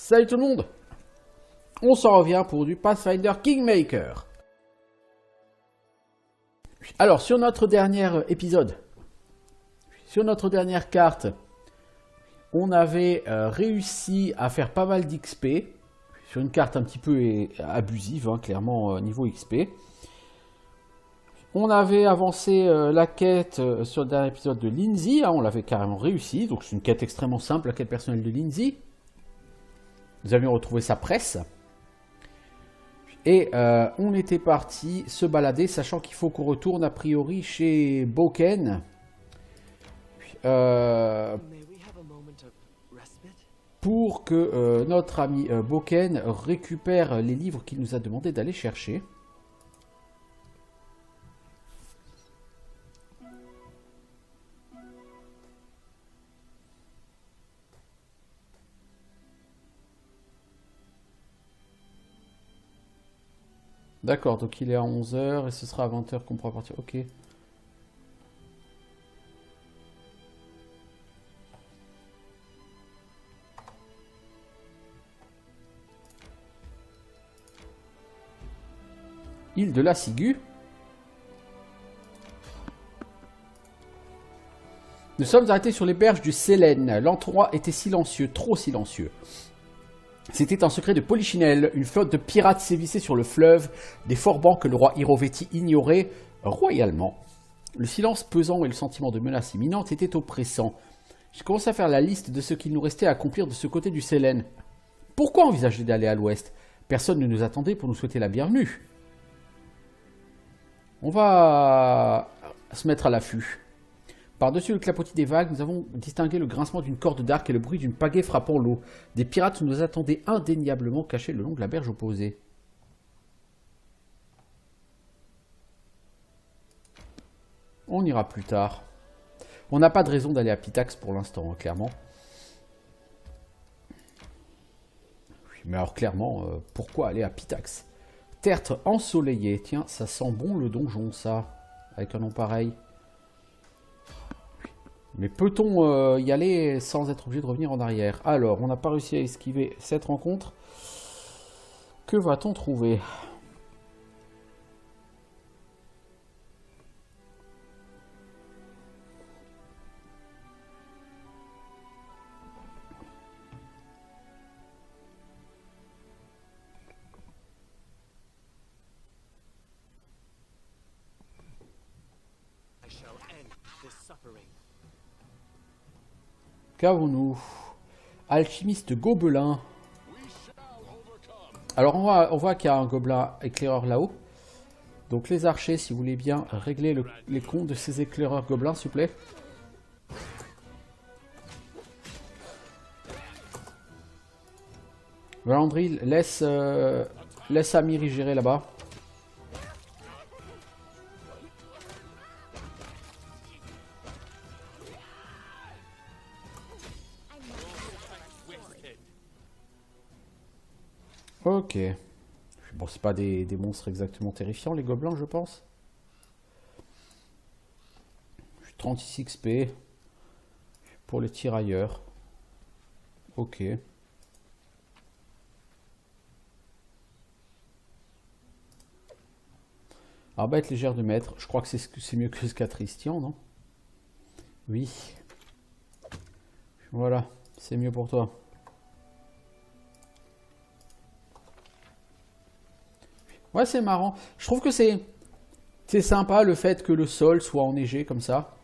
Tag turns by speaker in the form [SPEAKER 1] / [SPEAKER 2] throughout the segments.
[SPEAKER 1] Salut tout le monde. On s'en revient pour du Pathfinder Kingmaker. Alors, sur notre dernier épisode, sur notre dernière carte, on avait réussi à faire pas mal d'XP, sur une carte un petit peu abusive, hein, clairement niveau XP. On avait avancé la quête sur le dernier épisode de Lindsay, hein, on l'avait carrément réussi, donc c'est une quête extrêmement simple, la quête personnelle de Lindsay. Nous avions retrouvé sa presse. Et on était parti se balader, sachant qu'il faut qu'on retourne a priori chez Boken. Pour que notre ami Boken récupère les livres qu'il nous a demandé d'aller chercher. D'accord, donc il est à 11 h et ce sera à 20 h qu'on pourra partir. Ok. Île de la Ciguë. Nous sommes arrêtés sur les berges du Sélène. L'endroit était silencieux, trop silencieux. C'était un secret de Polichinelle. Une flotte de pirates sévissait sur le fleuve, des forbans que le roi Irovetti ignorait royalement. Le silence pesant et le sentiment de menace imminente étaient oppressants. J'ai commencé à faire la liste de ce qu'il nous restait à accomplir de ce côté du Sélène. Pourquoi envisager d'aller à l'ouest? Personne ne nous attendait pour nous souhaiter la bienvenue. On va se mettre à l'affût. Par-dessus le clapotis des vagues, nous avons distingué le grincement d'une corde d'arc et le bruit d'une pagaie frappant l'eau. Des pirates nous attendaient indéniablement cachés le long de la berge opposée. On ira plus tard. On n'a pas de raison d'aller à Pitax pour l'instant, hein, clairement. Oui, mais alors clairement, pourquoi aller à Pitax? Tertre ensoleillé. Tiens, ça sent bon le donjon, ça. Avec un nom pareil. Mais peut-on y aller sans être obligé de revenir en arrière? Alors, on n'a pas réussi à esquiver cette rencontre. Que va-t-on trouver? Qu'avons-nous? Alchimiste gobelin. Alors on voit qu'il y a un gobelin éclaireur là-haut. Donc les archers, si vous voulez bien régler les comptes de ces éclaireurs gobelins, s'il vous plaît. Valandril, laisse Amiri gérer là-bas. Ok. Bon, c'est pas des monstres exactement terrifiants, les gobelins, je pense. 36 XP pour les tirailleurs. Ok. Alors, bête légère de maître. Je crois que c'est mieux que Scatristian, non? Oui. Voilà, c'est mieux pour toi. Ouais, c'est marrant. Je trouve que c'est sympa le fait que le sol soit enneigé comme ça.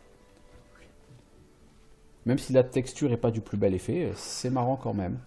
[SPEAKER 1] Même si la texture n'est pas du plus bel effet, c'est marrant quand même.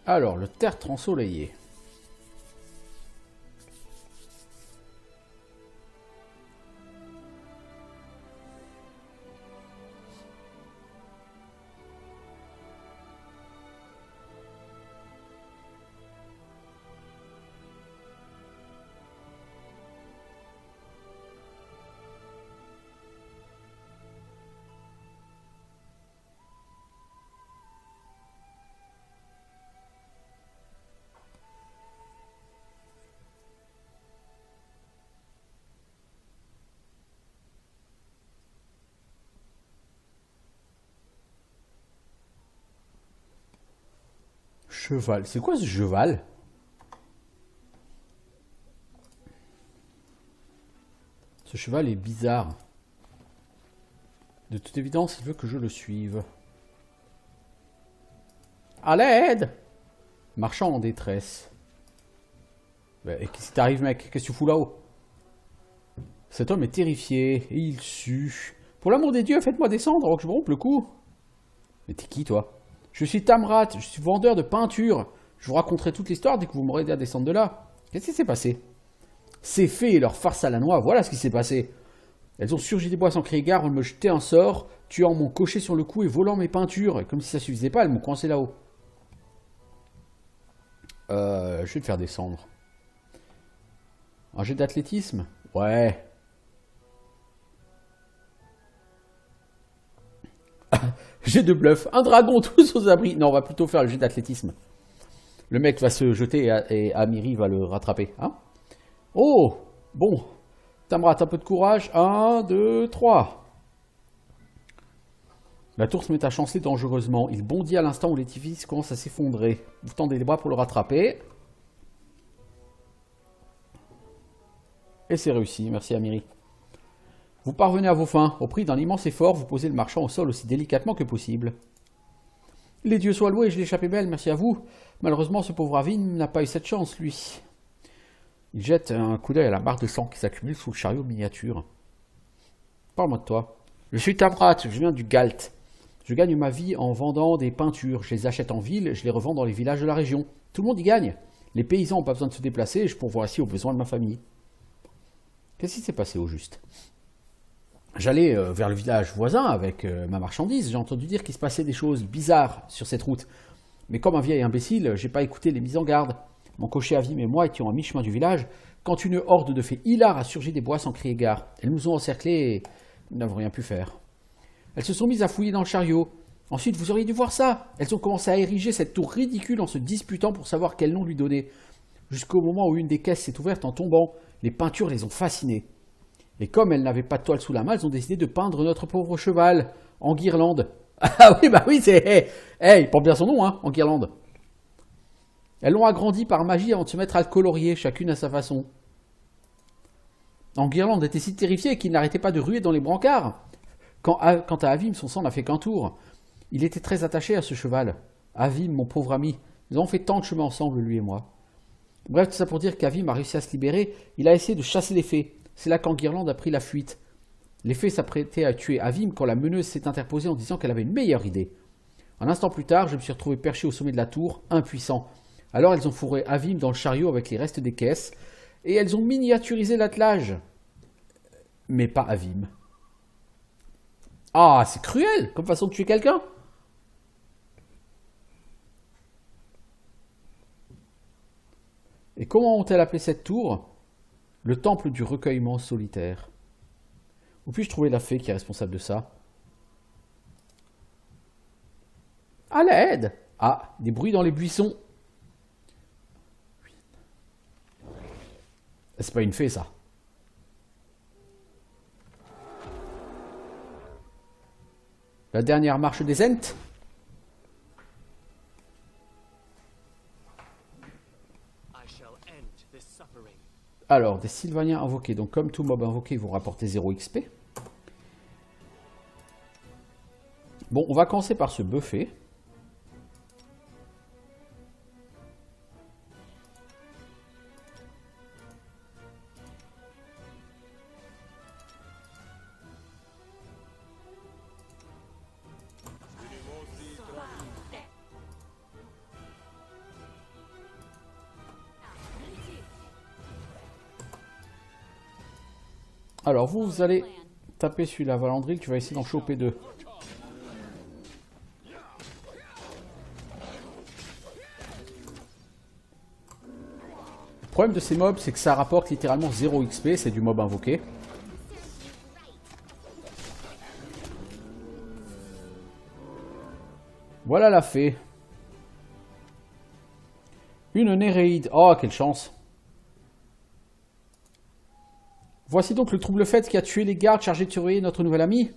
[SPEAKER 1] Alors, le tertre ensoleillé. Cheval. C'est quoi ce cheval? Ce cheval est bizarre. De toute évidence, il veut que je le suive. À l'aide! Marchand en détresse. Bah, qu'est-ce qui t'arrive, mec? Qu'est-ce que tu fous là-haut? Cet homme est terrifié et il sue. Pour l'amour des dieux, faites-moi descendre avant que je me rompe le cou. Mais t'es qui, toi? Je suis Tamrat, je suis vendeur de peinture. Je vous raconterai toute l'histoire dès que vous m'aurez aidé à descendre de là. Qu'est-ce qui s'est passé? Ces fées et leur farce à la noix, voilà ce qui s'est passé. Elles ont surgi des bois sans crier gare, me jeter un sort, tuant mon cocher sur le cou et volant mes peintures. Et comme si ça suffisait pas, elles m'ont coincé là-haut. Je vais te faire descendre. Un jet d'athlétisme? Ouais. Jet de bluff. Un dragon, tous aux abris. Non, on va plutôt faire le jet d'athlétisme. Le mec va se jeter et Amiri va le rattraper. Hein? Oh! Bon. Tamrat, un peu de courage. 1, 2, 3. La tour se met à chanceler dangereusement. Il bondit à l'instant où l'édifice commence à s'effondrer. Vous tendez les bras pour le rattraper. Et c'est réussi. Merci Amiri. Vous parvenez à vos fins. Au prix d'un immense effort, vous posez le marchand au sol aussi délicatement que possible. Les dieux soient loués, je l'ai échappé belle, merci à vous. Malheureusement, ce pauvre Avim n'a pas eu cette chance, lui. Il jette un coup d'œil à la barre de sang qui s'accumule sous le chariot miniature. Parle-moi de toi. Je suis Tamrat, je viens du Galt. Je gagne ma vie en vendant des peintures. Je les achète en ville, je les revends dans les villages de la région. Tout le monde y gagne. Les paysans n'ont pas besoin de se déplacer et je pourvois ainsi aux besoins de ma famille. Qu'est-ce qui s'est passé au juste? J'allais vers le village voisin avec ma marchandise. J'ai entendu dire qu'il se passait des choses bizarres sur cette route. Mais comme un vieil imbécile, j'ai pas écouté les mises en garde. Mon cocher Avim et moi étions à mi-chemin du village quand une horde de fées hilars a surgi des bois sans crier gare. Elles nous ont encerclés et nous n'avons rien pu faire. Elles se sont mises à fouiller dans le chariot. Ensuite, vous auriez dû voir ça. Elles ont commencé à ériger cette tour ridicule en se disputant pour savoir quel nom lui donner. Jusqu'au moment où une des caisses s'est ouverte en tombant, les peintures les ont fascinées. Et comme elles n'avaient pas de toile sous la main, elles ont décidé de peindre notre pauvre cheval en guirlande. Ah oui, bah oui, c'est... il porte bien son nom, hein, en guirlande. Elles l'ont agrandi par magie avant de se mettre à le colorier, chacune à sa façon. En guirlande était si terrifié qu'il n'arrêtait pas de ruer dans les brancards. Quant à Avim, son sang n'a fait qu'un tour. Il était très attaché à ce cheval. Avim, mon pauvre ami, nous avons fait tant de chemin ensemble, lui et moi. Bref, tout ça pour dire qu'Avim a réussi à se libérer. Il a essayé de chasser les fées. C'est là qu'Enguirlande a pris la fuite. Les fées s'apprêtaient à tuer Avim quand la meneuse s'est interposée en disant qu'elle avait une meilleure idée. Un instant plus tard, je me suis retrouvé perché au sommet de la tour, impuissant. Alors elles ont fourré Avim dans le chariot avec les restes des caisses, et elles ont miniaturisé l'attelage. Mais pas Avim. Ah, c'est cruel comme façon de tuer quelqu'un. Et comment ont-elles appelé cette tour? Le temple du recueillement solitaire. Où puis-je trouver la fée qui est responsable de ça? À l'aide! Ah, des bruits dans les buissons. C'est pas une fée, ça. La dernière marche des Ents. Alors, des Sylvaniens invoqués. Donc, comme tout mob invoqué, ils vont rapporter 0 XP. Bon, on va commencer par se buffer. Alors, vous allez taper celui-là, Valandril, tu vas essayer d'en choper 2. Le problème de ces mobs, c'est que ça rapporte littéralement 0 XP, c'est du mob invoqué. Voilà la fée. Une Néréide. Oh, quelle chance. Voici donc le trouble fait qui a tué les gardes chargés de surveiller notre nouvel ami.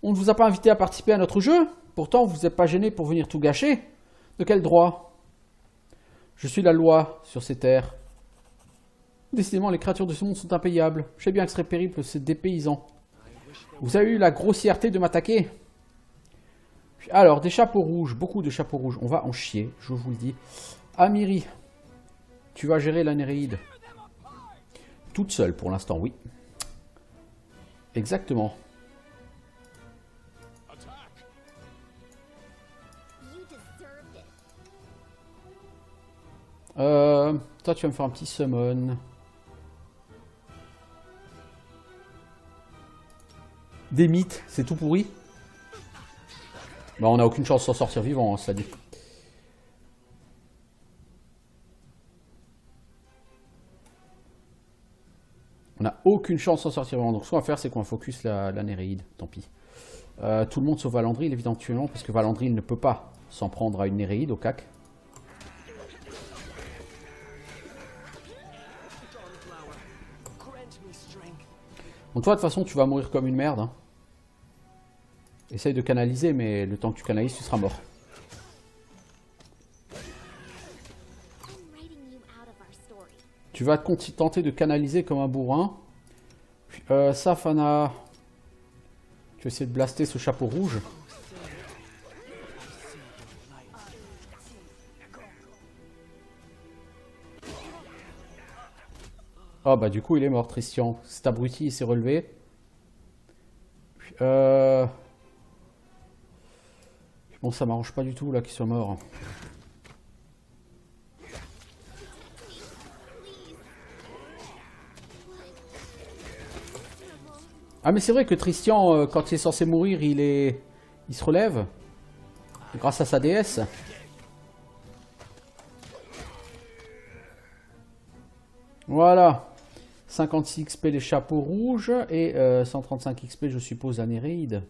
[SPEAKER 1] On ne vous a pas invité à participer à notre jeu. Pourtant, vous n'êtes pas gêné pour venir tout gâcher. De quel droit? Je suis la loi sur ces terres. Décidément, les créatures de ce monde sont impayables. Je sais bien que ce serait pénible, c'est dépaysant. Vous avez eu la grossièreté de m'attaquer? Alors, des chapeaux rouges, beaucoup de chapeaux rouges. On va en chier, je vous le dis. Amiri, tu vas gérer la Néréide. Toute seule pour l'instant, oui. Exactement. Toi, tu vas me faire un petit summon. Des mythes, c'est tout pourri. Bah, on n'a aucune chance de s'en sortir vivant, hein, ça dit. On n'a aucune chance de s'en sortir vivant. Donc, ce qu'on va faire, c'est qu'on va focus la Néréide. Tant pis. Tout le monde sauf Valandril, évidemment, parce que Valandril ne peut pas s'en prendre à une Néréide au cac. Donc, toi, de toute façon, tu vas mourir comme une merde. Hein. Essaye de canaliser, mais le temps que tu canalises, tu seras mort. Tu vas tenter de canaliser comme un bourrin. Safana, tu vas essayer de blaster ce chapeau rouge. Ah bah du coup il est mort Tristian. Cet abruti il s'est relevé. Bon ça m'arrange pas du tout là qu'il soit mort. Ah mais c'est vrai que Tristian quand il est censé mourir il se relève. Grâce à sa déesse. Voilà. 56 XP les chapeaux rouges et 135 XP je suppose à Néréide.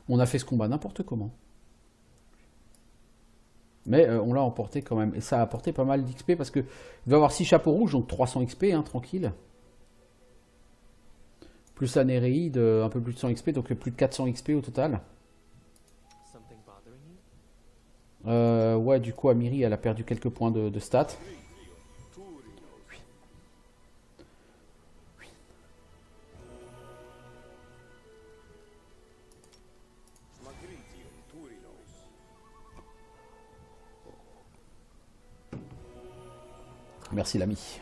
[SPEAKER 1] On a fait ce combat n'importe comment. Mais on l'a emporté quand même. Et ça a apporté pas mal d'XP parce que il va y avoir 6 chapeaux rouges, donc 300 XP, hein, tranquille. Plus la Néréide, un peu plus de 100 XP, donc plus de 400 XP au total. Ouais, du coup, Amiri, elle a perdu quelques points de stats. Merci l'ami.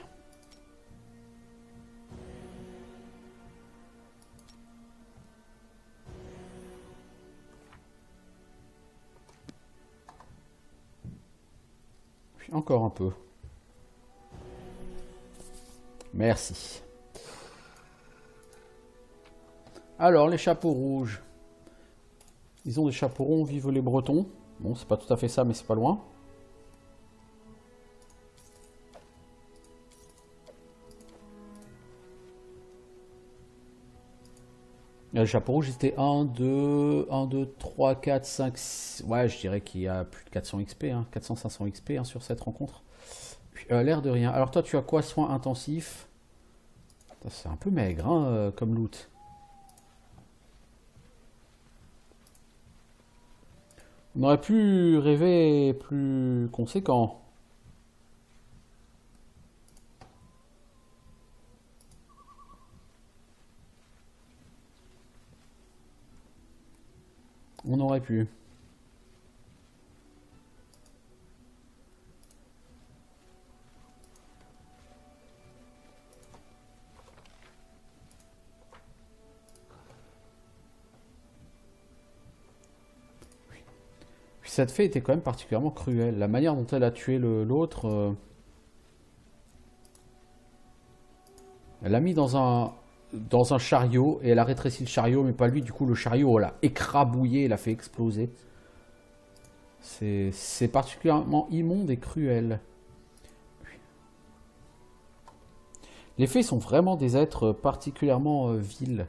[SPEAKER 1] Encore un peu. Merci. Alors, les chapeaux rouges. Ils ont des chapeaux ronds, vive les Bretons. Bon, c'est pas tout à fait ça, mais c'est pas loin. Le chapeau rouge, c'était 1, 2, 3, 4, 5, 6. Ouais, je dirais qu'il y a plus de 400 XP, hein, 400-500 XP hein, sur cette rencontre. L'air de rien. Alors toi, tu as quoi? Soins intensifs. C'est un peu maigre hein, comme loot. On aurait pu rêver plus conséquent. On aurait pu. Puis cette fée était quand même particulièrement cruelle. La manière dont elle a tué l'autre... Elle l'a mis dans un chariot et elle a rétréci le chariot, mais pas lui. Du coup, le chariot l'a écrabouillé, l'a fait exploser. C'est particulièrement immonde et cruel. Les fées sont vraiment des êtres particulièrement vils.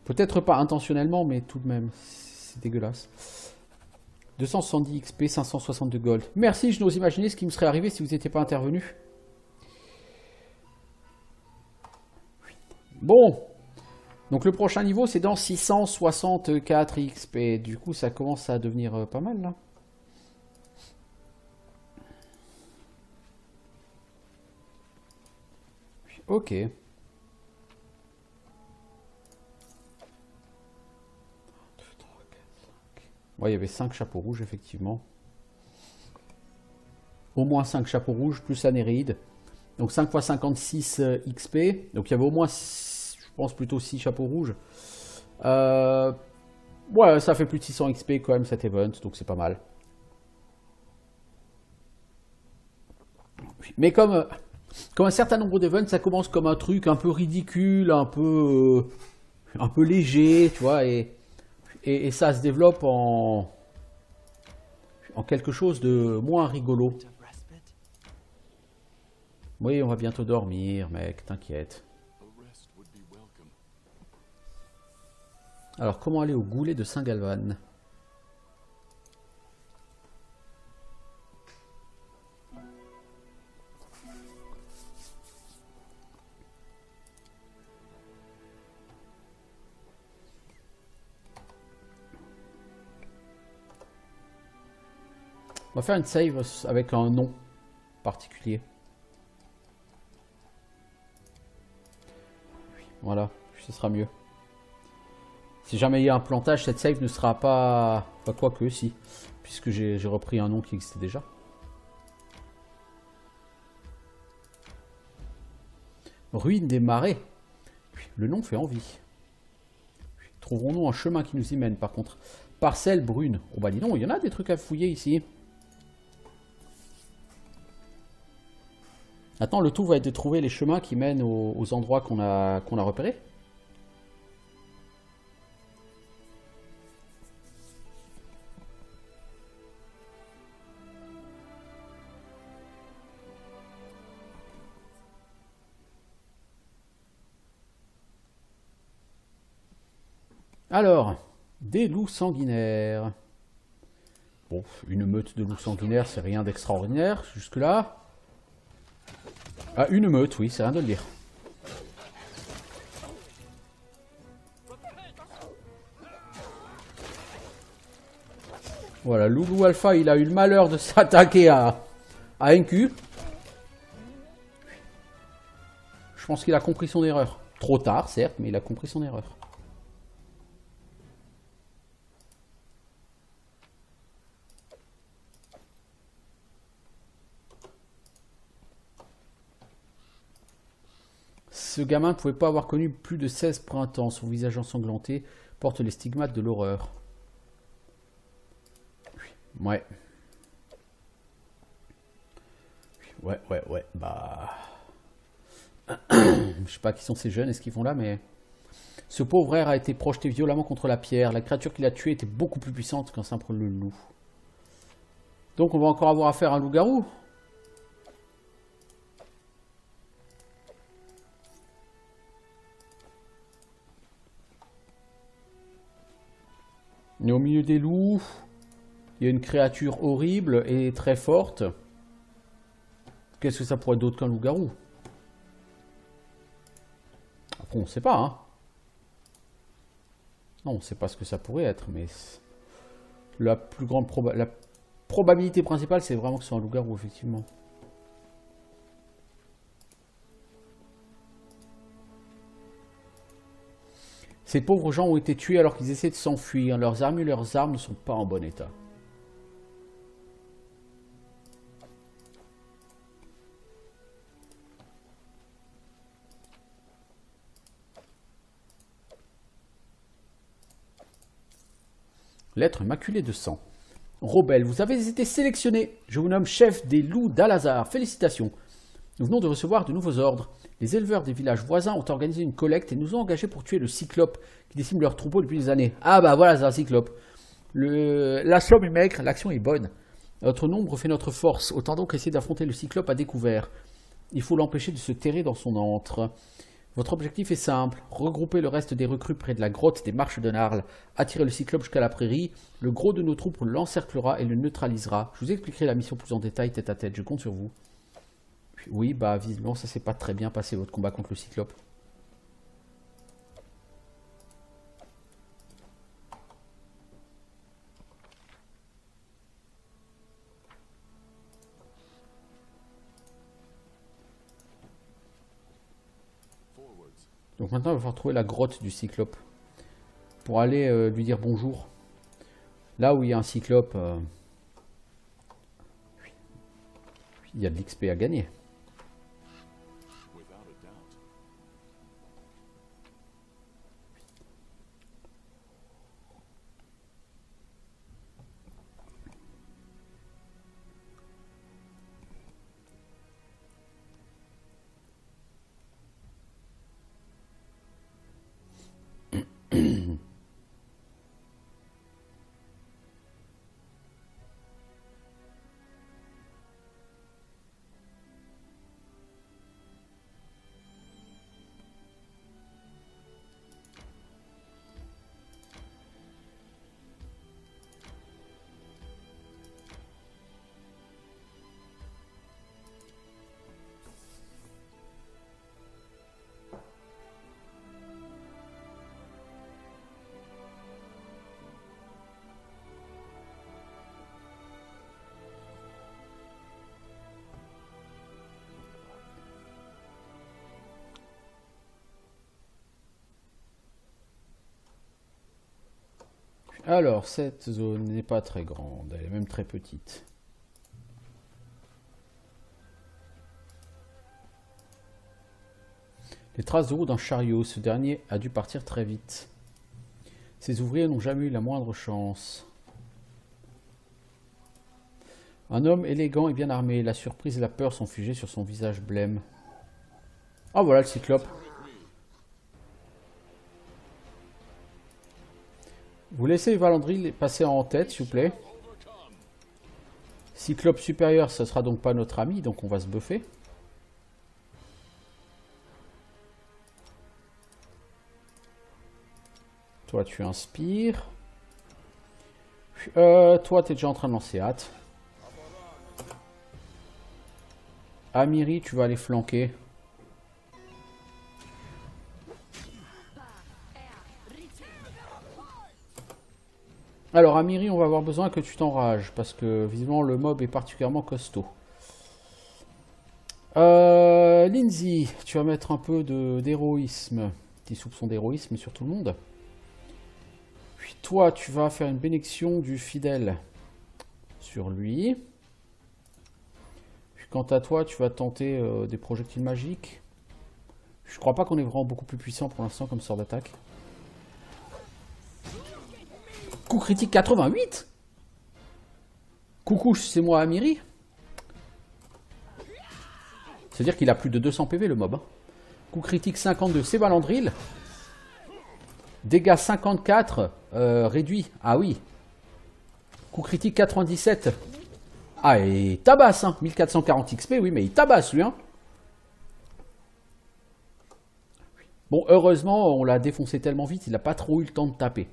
[SPEAKER 1] Peut-être pas intentionnellement, mais tout de même, c'est dégueulasse. 270 XP, 562 gold. Merci, je n'ose imaginer ce qui me serait arrivé si vous n'étiez pas intervenu. Bon, donc le prochain niveau c'est dans 664 XP. Du coup ça commence à devenir pas mal là. Ok. Ouais, il y avait 5 chapeaux rouges effectivement. Au moins 5 chapeaux rouges plus la néréide. Donc 5 x 56 XP. Donc il y avait au moins, je pense plutôt 6 chapeaux rouges. Ouais, ça fait plus de 600 XP quand même cet event, donc c'est pas mal. Mais comme un certain nombre d'events, ça commence comme un truc un peu ridicule, un peu léger, tu vois, et ça se développe en quelque chose de moins rigolo. Oui, on va bientôt dormir, mec, t'inquiète. Alors, comment aller au goulet de Saint-Galvan? On va faire une save avec un nom particulier. Voilà, ce sera mieux. Si jamais il y a un plantage, cette save ne sera pas... Pas quoi que si. Puisque j'ai repris un nom qui existait déjà. Ruine des marais. Le nom fait envie. Trouverons-nous un chemin qui nous y mène par contre? Parcelle brune. Oh bah dis donc, il y en a des trucs à fouiller ici. Maintenant, le tout va être de trouver les chemins qui mènent aux endroits qu'on a repérés. Alors, des loups sanguinaires. Bon, une meute de loups sanguinaires, c'est rien d'extraordinaire jusque-là. Ah, une meute, oui, c'est rien de le dire. Voilà, Loulou Alpha, il a eu le malheur de s'attaquer à NQ. Je pense qu'il a compris son erreur. Trop tard, certes, mais il a compris son erreur. Ce gamin ne pouvait pas avoir connu plus de 16 printemps. Son visage ensanglanté porte les stigmates de l'horreur. Ouais. Ouais. Bah... Je sais pas qui sont ces jeunes et ce qu'ils font là, mais... Ce pauvre air a été projeté violemment contre la pierre. La créature qui l'a tué était beaucoup plus puissante qu'un simple loup. Donc on va encore avoir affaire à un loup-garou. Et au milieu des loups, il y a une créature horrible et très forte. Qu'est-ce que ça pourrait être d'autre qu'un loup-garou? Après, on ne sait pas, hein. Non, on ne sait pas ce que ça pourrait être, mais la plus grande probabilité principale, c'est vraiment que ce soit un loup-garou, effectivement. Ces pauvres gens ont été tués alors qu'ils essaient de s'enfuir. Leurs armes ne sont pas en bon état. Lettre maculée de sang. Robel, vous avez été sélectionné. Je vous nomme chef des loups d'Al-Azhar. Félicitations. Nous venons de recevoir de nouveaux ordres. Les éleveurs des villages voisins ont organisé une collecte et nous ont engagés pour tuer le cyclope qui décime leur troupeau depuis des années. Ah bah voilà, c'est un cyclope. La somme est maigre, l'action est bonne. Notre nombre fait notre force. Autant donc essayer d'affronter le cyclope à découvert. Il faut l'empêcher de se terrer dans son antre. Votre objectif est simple, regrouper le reste des recrues près de la grotte des Marches de Narl, attirer le cyclope jusqu'à la prairie, le gros de nos troupes l'encerclera et le neutralisera. Je vous expliquerai la mission plus en détail tête à tête, je compte sur vous. Oui, bah visiblement ça s'est pas très bien passé votre combat contre le cyclope. Donc maintenant, il va falloir trouver la grotte du cyclope. Pour aller lui dire bonjour. Là où il y a un cyclope, il y a de l'XP à gagner. Alors, cette zone n'est pas très grande, elle est même très petite. Les traces de roue d'un chariot, ce dernier a dû partir très vite. Ces ouvriers n'ont jamais eu la moindre chance. Un homme élégant et bien armé, la surprise et la peur sont figées sur son visage blême. Ah voilà le cyclope. Vous laissez Valandril passer en tête, s'il vous plaît. Cyclope supérieur, ce sera donc pas notre ami, donc on va se buffer. Toi, tu inspires. Toi, tu es déjà en train de lancer hâte. Amiri, tu vas aller flanquer. Alors, Amiri, on va avoir besoin que tu t'enrages, parce que visiblement le mob est particulièrement costaud. Lindsay, tu vas mettre un peu d'héroïsme, petit soupçon d'héroïsme sur tout le monde. Puis toi, tu vas faire une bénédiction du fidèle sur lui. Puis quant à toi, tu vas tenter des projectiles magiques. Je crois pas qu'on est vraiment beaucoup plus puissant pour l'instant comme sort d'attaque. Coup critique 88. Coucou, c'est moi Amiri. C'est-à-dire qu'il a plus de 200 PV le mob. Hein. Coup critique 52, c'est Valandril. Dégâts 54, réduit. Ah oui. Coup critique 97. Ah, et il tabasse, hein. 1440 XP, oui, mais il tabasse lui. Hein. Bon, heureusement, on l'a défoncé tellement vite, il n'a pas trop eu le temps de taper.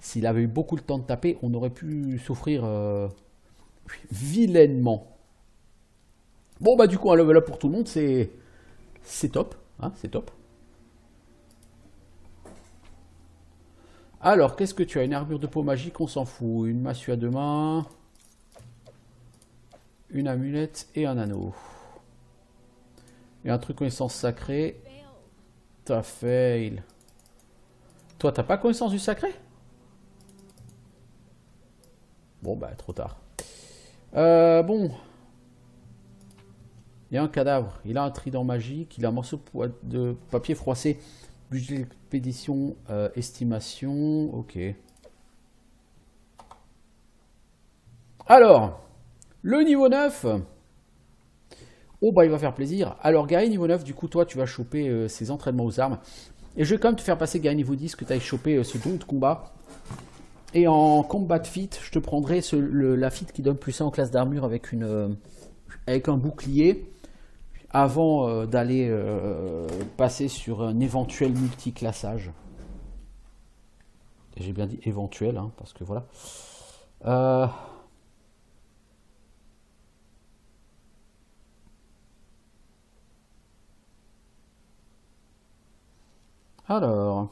[SPEAKER 1] S'il avait eu beaucoup le temps de taper, on aurait pu souffrir vilainement. Bon, bah du coup, un level up pour tout le monde, c'est top. Hein, c'est top. Alors, qu'est-ce que tu as? Une armure de peau magique, on s'en fout. Une massue à deux mains. Une amulette et un anneau. Et un truc connaissance sacrée. T'as fail. Toi, t'as pas connaissance du sacré? Bon, bah, trop tard. Bon. Il y a un cadavre. Il a un trident magique. Il a un morceau de papier froissé. Budget d'expédition, estimation. Ok. Alors, le niveau 9. Oh, bah, il va faire plaisir. Alors, Gary, niveau 9, du coup, toi, tu vas choper ses entraînements aux armes. Et je vais quand même te faire passer, Gary, niveau 10, que tu ailles choper ce don de combat. Et en combat fit, je te prendrai la fit qui donne plus 1 en classe d'armure avec un bouclier. Avant d'aller passer sur un éventuel multiclassage. J'ai bien dit éventuel, hein, parce que voilà. Alors.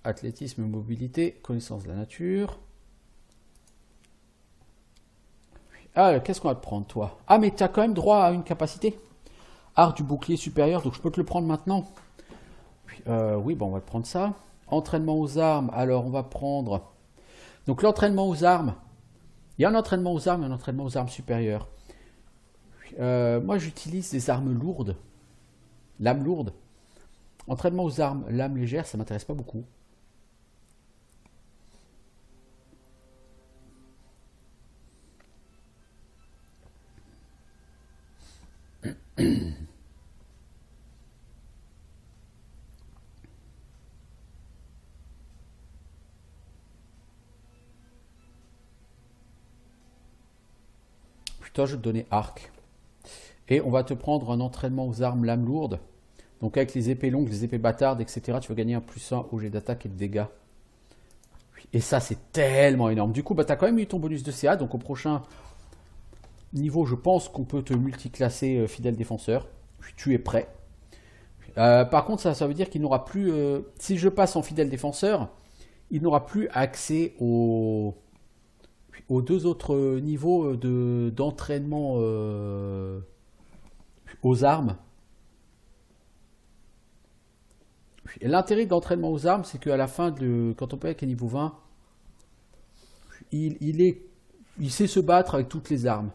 [SPEAKER 1] Athlétisme, mobilité, connaissance de la nature. Ah, qu'est-ce qu'on va te prendre, toi? Ah, mais tu as quand même droit à une capacité. Art du bouclier supérieur, donc je peux te le prendre maintenant. Oui, bon, on va te prendre ça. Entraînement aux armes, alors on va prendre... Donc l'entraînement aux armes, il y a un entraînement aux armes et un entraînement aux armes supérieures. Moi, j'utilise des armes lourdes, lame lourde. Entraînement aux armes, lame légère, ça m'intéresse pas beaucoup. Toi, je vais te donner arc. Et on va te prendre un entraînement aux armes lame lourde. Donc avec les épées longues, les épées bâtardes, etc., tu vas gagner un +1 au jet d'attaque et de dégâts. Et ça, c'est tellement énorme. Du coup, bah, tu as quand même eu ton bonus de CA. Donc au prochain niveau, je pense qu'on peut te multiclasser fidèle défenseur. Tu es prêt. Par contre, ça veut dire qu'il n'aura plus... si je passe en fidèle défenseur, il n'aura plus accès aux 2 autres niveaux d'entraînement aux armes. Et l'intérêt de l'entraînement aux armes, c'est qu'à la fin, quand on peut avec un niveau 20, il sait se battre avec toutes les armes.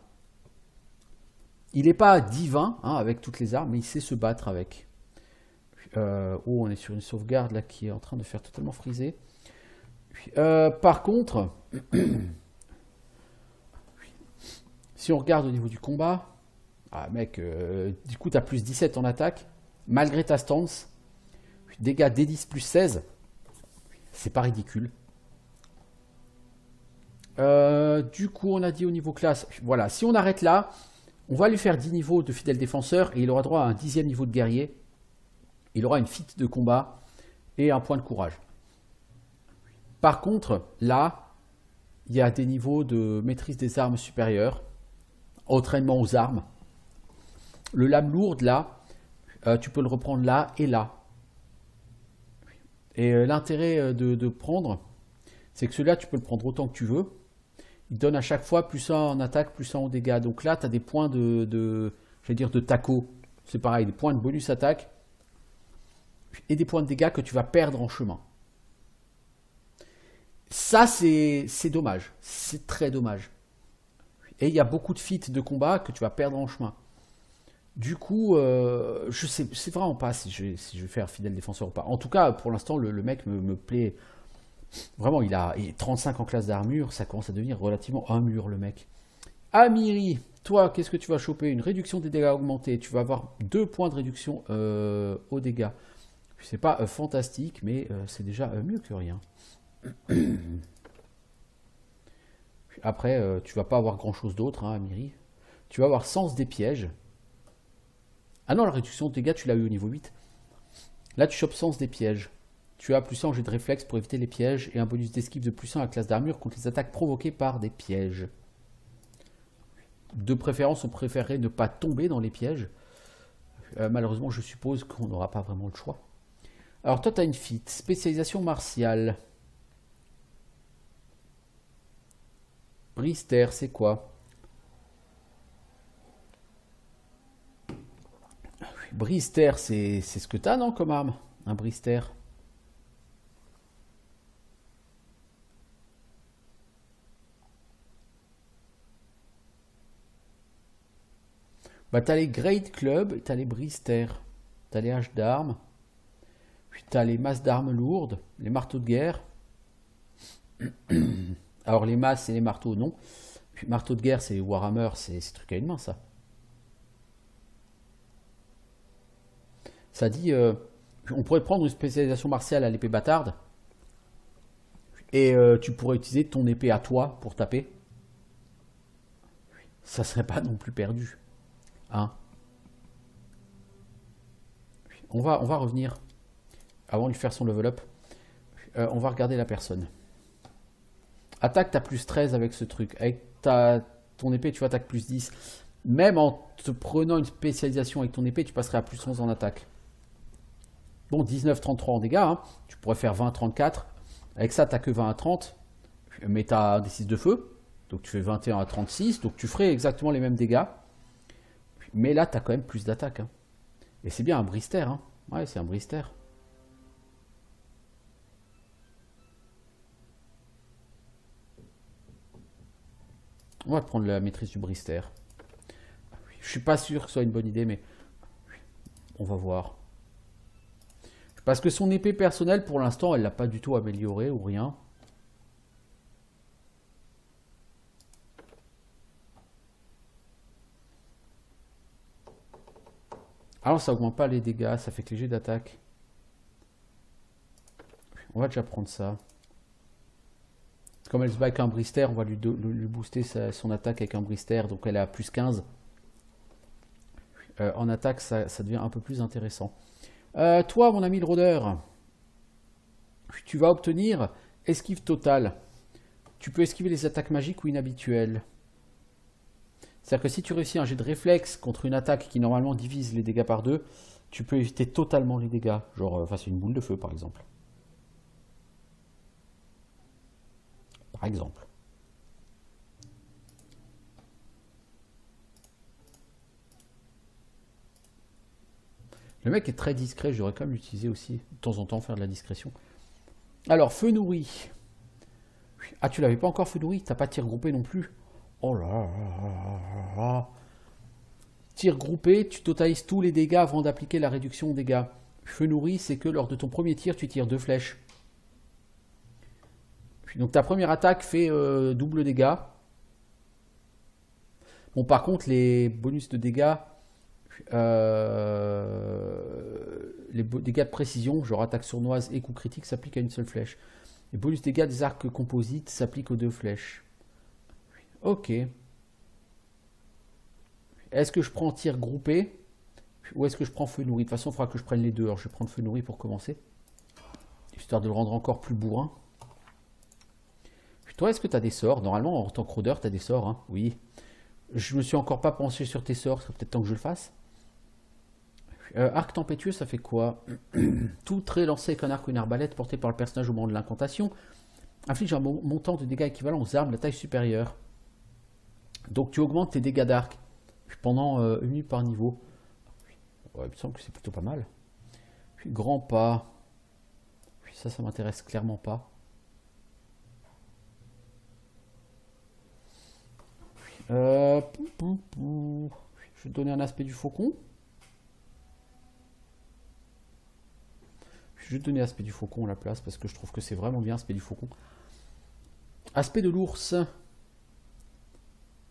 [SPEAKER 1] Il n'est pas divin avec toutes les armes, mais il sait se battre avec. On est sur une sauvegarde là qui est en train de faire totalement friser. Par contre, si on regarde au niveau du combat, mec, du coup, tu as +17 en attaque, malgré ta stance. Dégâts D10 +16, c'est pas ridicule. Du coup, on a dit au niveau classe, voilà, si on arrête là, on va lui faire 10 niveaux de fidèle défenseur et il aura droit à un 10e niveau de guerrier. Il aura une feat de combat et un point de courage. Par contre, là, il y a des niveaux de maîtrise des armes supérieures, entraînement aux armes. Le lame lourde, là, tu peux le reprendre là et là. Et l'intérêt de prendre, c'est que celui-là, tu peux le prendre autant que tu veux. Il donne à chaque fois +1 en attaque, +1 en dégâts. Donc là, tu as des points de taco. C'est pareil, des points de bonus attaque et des points de dégâts que tu vas perdre en chemin. Ça, c'est dommage. C'est très dommage. Et il y a beaucoup de feats de combat que tu vas perdre en chemin. Du coup, je sais vraiment pas si je vais faire fidèle défenseur ou pas. En tout cas, pour l'instant, le mec me plaît. Vraiment, il est 35 en classe d'armure, ça commence à devenir relativement un mur, le mec. Amiri, toi, qu'est-ce que tu vas choper? Une réduction des dégâts augmentés. Tu vas avoir 2 points de réduction aux dégâts. C'est pas fantastique, mais c'est déjà mieux que rien. Après, tu vas pas avoir grand-chose d'autre, Amiri. Tu vas avoir sens des pièges. Ah non, la réduction de dégâts, tu l'as eu au niveau 8. Là, tu chopes sens des pièges. Tu as +1 en jet de réflexe pour éviter les pièges et un bonus d'esquive de +1 à la classe d'armure contre les attaques provoquées par des pièges. De préférence, on préférerait ne pas tomber dans les pièges. Malheureusement, je suppose qu'on n'aura pas vraiment le choix. Alors, toi, tu as une feat, spécialisation martiale. Brister, c'est quoi? Brister, c'est ce que tu as, non, comme arme? Un Brister. Bah, t'as les Great Club, t'as les Brister, t'as les haches d'armes, puis t'as les masses d'armes lourdes, les marteaux de guerre. Alors les masses et les marteaux, non. Puis marteau de guerre, c'est les Warhammer, c'est ces trucs à une main, ça. Ça dit, on pourrait prendre une spécialisation martiale à l'épée bâtarde, et tu pourrais utiliser ton épée à toi pour taper. Ça serait pas non plus perdu. Hein. On va revenir, avant de lui faire son level up, on va regarder la personne. Attaque, t'as +13 avec ce truc. Avec ton épée, tu attaques +10. Même en te prenant une spécialisation avec ton épée, tu passerais à +11 en attaque. Bon, 19-33 en dégâts, hein. Tu pourrais faire 20-34. Avec ça, tu n'as que 20 à 30, mais tu as des 6 de feu. Donc tu fais 21 à 36, donc tu ferais exactement les mêmes dégâts. Mais là, tu as quand même plus d'attaque. Hein. Et c'est bien un brister. Hein. Ouais, c'est un brister. On va prendre la maîtrise du brister. Je suis pas sûr que ce soit une bonne idée, mais on va voir. Parce que son épée personnelle, pour l'instant, elle l'a pas du tout améliorée ou rien. Alors ça augmente pas les dégâts, ça fait que léger d'attaque. On va déjà prendre ça. Comme elle se bat avec un brister, on va lui booster son attaque avec un brister, donc elle est à plus 15. En attaque, ça devient un peu plus intéressant. Toi, mon ami le rôdeur, tu vas obtenir esquive totale. Tu peux esquiver les attaques magiques ou inhabituelles. C'est-à-dire que si tu réussis un jet de réflexe contre une attaque qui normalement divise les dégâts par 2, tu peux éviter totalement les dégâts, genre face à une boule de feu par exemple. Par exemple. Le mec est très discret, j'aurais quand même l'utiliser aussi, de temps en temps faire de la discrétion. Alors, feu nourri. Ah, tu l'avais pas encore feu nourri, t'as pas tir groupé non plus. Oh là là là. Tir groupé, tu totalises tous les dégâts avant d'appliquer la réduction aux dégâts. Feu nourri, c'est que lors de ton premier tir, tu tires 2 flèches. Donc ta première attaque fait double dégâts. Bon, par contre, les bonus de dégâts, les dégâts de précision, genre attaque sournoise et coup critique, s'appliquent à une seule flèche. Les bonus dégâts des arcs composites s'appliquent aux 2 flèches. Ok. Est-ce que je prends tir groupé ou est-ce que je prends feu nourri? De toute façon, il faudra que je prenne les deux. Alors, je vais prendre feu nourri pour commencer, histoire de le rendre encore plus bourrin. Puis toi, est-ce que tu as des sorts? Normalement, en tant que rôdeur, tu as des sorts. Hein, oui. Je me suis encore pas penché sur tes sorts. C'est peut-être temps que je le fasse. Arc tempétueux, ça fait quoi? Tout trait lancé avec un arc ou une arbalète porté par le personnage au moment de l'incantation inflige un montant de dégâts équivalent aux armes de taille supérieure. Donc tu augmentes tes dégâts d'arc pendant 1 minute par niveau. Ouais, il me semble que c'est plutôt pas mal. Puis grand pas. Puis ça m'intéresse clairement pas. Je vais donner un aspect du faucon. Je vais donner l'aspect du faucon à la place parce que je trouve que c'est vraiment bien l'aspect du faucon. Aspect de l'ours.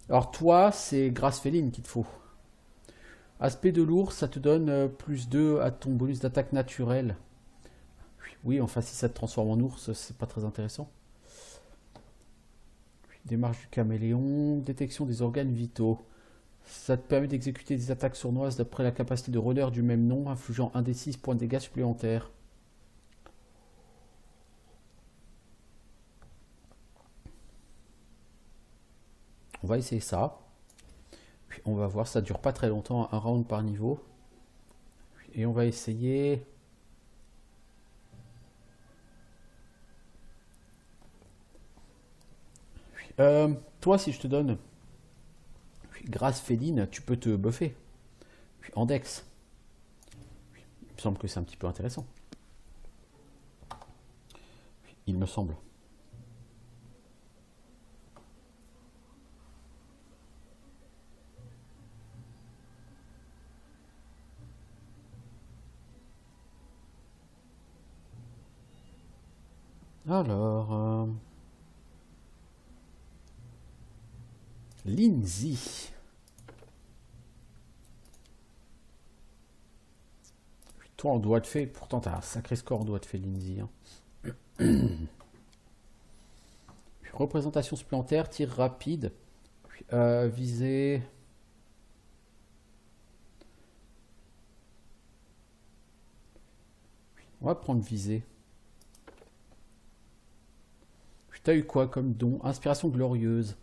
[SPEAKER 1] Alors toi, c'est grâce féline qu'il te faut. Aspect de l'ours, ça te donne plus 2 à ton bonus d'attaque naturelle. Oui, enfin si ça te transforme en ours, c'est pas très intéressant. Démarche du caméléon, détection des organes vitaux. Ça te permet d'exécuter des attaques sournoises d'après la capacité de rôdeur du même nom, infligeant 1 des 6 points de dégâts supplémentaires. On va essayer ça. Puis on va voir, ça dure pas très longtemps, un round par niveau. Et on va essayer... toi, si je te donne grâce féline, tu peux te buffer. Puis en dex. Il me semble que c'est un petit peu intéressant. Il me semble. Alors... Lindsay. Toi en doigt de fée, pourtant t'as un sacré score en doigt de fée, Lindsay. Hein. Représentation supplémentaire, tir rapide, visée. On va prendre visée. T'as eu quoi comme don? Inspiration glorieuse.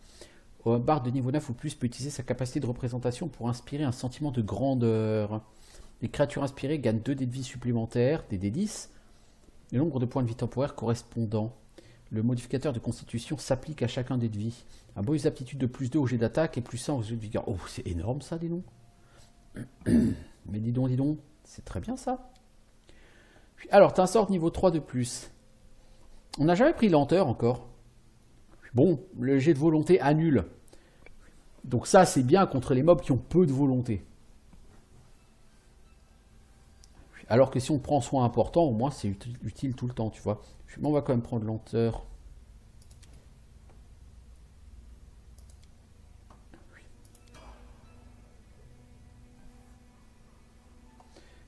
[SPEAKER 1] Barde de niveau 9 ou plus peut utiliser sa capacité de représentation pour inspirer un sentiment de grandeur. Les créatures inspirées gagnent 2 dés de vie supplémentaires, des D10. Le nombre de points de vie temporaires correspondant. Le modificateur de constitution s'applique à chacun des de vie. Un bonus d'aptitude de plus 2 au jet d'attaque et plus 1 au jet de vigueur. Oh, c'est énorme ça, dis donc. Mais dis donc, c'est très bien ça. Alors, tu as un sort de niveau 3 de plus. On n'a jamais pris lenteur encore. Bon, le jet de volonté annule. Donc ça, c'est bien contre les mobs qui ont peu de volonté. Alors que si on prend soin important, au moins c'est utile tout le temps, tu vois. On va quand même prendre lenteur.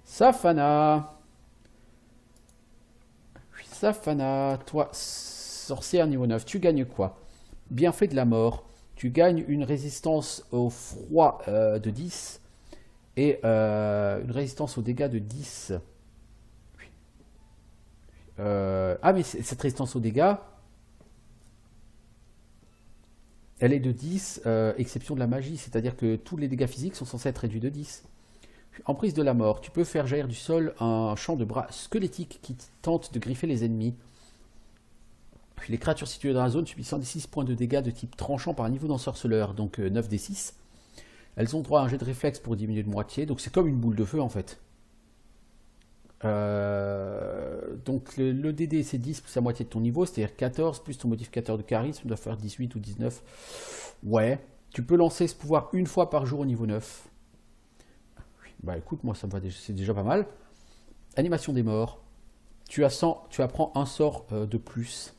[SPEAKER 1] Safana. Safana, toi, sorcière niveau 9, tu gagnes quoi? Bienfait de la mort. Tu gagnes une résistance au froid de 10 et une résistance aux dégâts de 10. Ah, mais cette résistance aux dégâts, elle est de 10, exception de la magie, c'est-à-dire que tous les dégâts physiques sont censés être réduits de 10. Emprise de la mort, tu peux faire jaillir du sol un champ de bras squelettique qui tente de griffer les ennemis. Les créatures situées dans la zone subissent 1d6 points de dégâts de type tranchant par niveau d'ensorceleur, donc 9d6. Elles ont droit à un jet de réflexe pour diminuer de moitié, donc c'est comme une boule de feu en fait. Donc le DD c'est 10 plus la moitié de ton niveau, c'est-à-dire 14 plus ton modificateur de charisme, doit faire 18 ou 19. Ouais, tu peux lancer ce pouvoir une fois par jour au niveau 9. Bah écoute, moi ça me va, c'est déjà pas mal. Animation des morts. Tu apprends un sort de plus.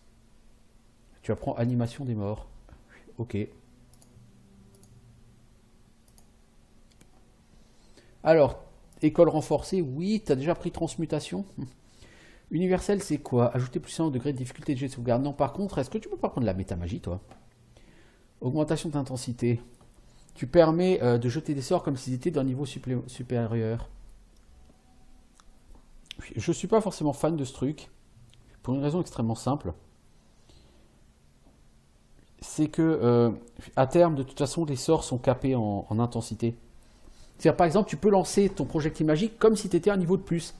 [SPEAKER 1] Tu apprends animation des morts. Ok. Alors, école renforcée, oui, tu as déjà pris transmutation. Universel, c'est quoi? Ajouter plus 1 au degré de difficulté de jet de sauvegarde. Non, par contre, est-ce que tu peux pas prendre la métamagie, toi? Augmentation d'intensité. Tu permets de jeter des sorts comme s'ils étaient d'un niveau supérieur. Je suis pas forcément fan de ce truc, pour une raison extrêmement simple. C'est que, à terme, de toute façon, les sorts sont capés en intensité. C'est-à-dire, par exemple, tu peux lancer ton projectile magique comme si tu étais un niveau de plus.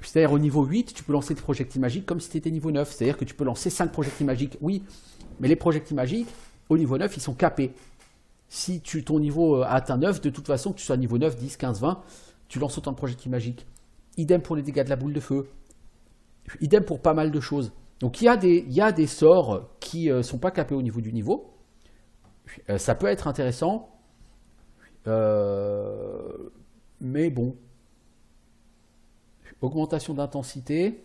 [SPEAKER 1] C'est-à-dire, au niveau 8, tu peux lancer tes projectiles magiques comme si tu étais niveau 9. C'est-à-dire que tu peux lancer 5 projectiles magiques, oui, mais les projectiles magiques, au niveau 9, ils sont capés. Si ton niveau atteint 9, de toute façon, que tu sois niveau 9, 10, 15, 20, tu lances autant de projectiles magiques. Idem pour les dégâts de la boule de feu. Idem pour pas mal de choses. Donc il y a des sorts qui ne sont pas capés au niveau du niveau. Ça peut être intéressant. Mais bon. Augmentation d'intensité.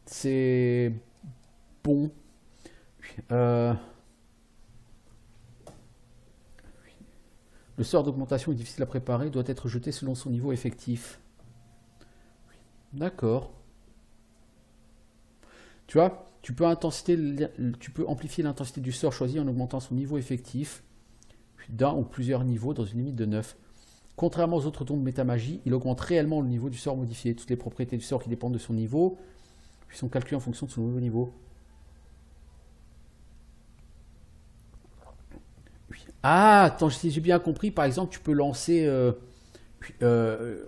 [SPEAKER 1] C'est bon. Le sort d'augmentation est difficile à préparer, doit être jeté selon son niveau effectif. D'accord. Tu vois, tu peux amplifier l'intensité du sort choisi en augmentant son niveau effectif d'un ou plusieurs niveaux dans une limite de 9. Contrairement aux autres dons de métamagie, il augmente réellement le niveau du sort modifié. Toutes les propriétés du sort qui dépendent de son niveau sont calculées en fonction de son nouveau niveau. Ah, attends, si j'ai bien compris, par exemple, tu peux lancer...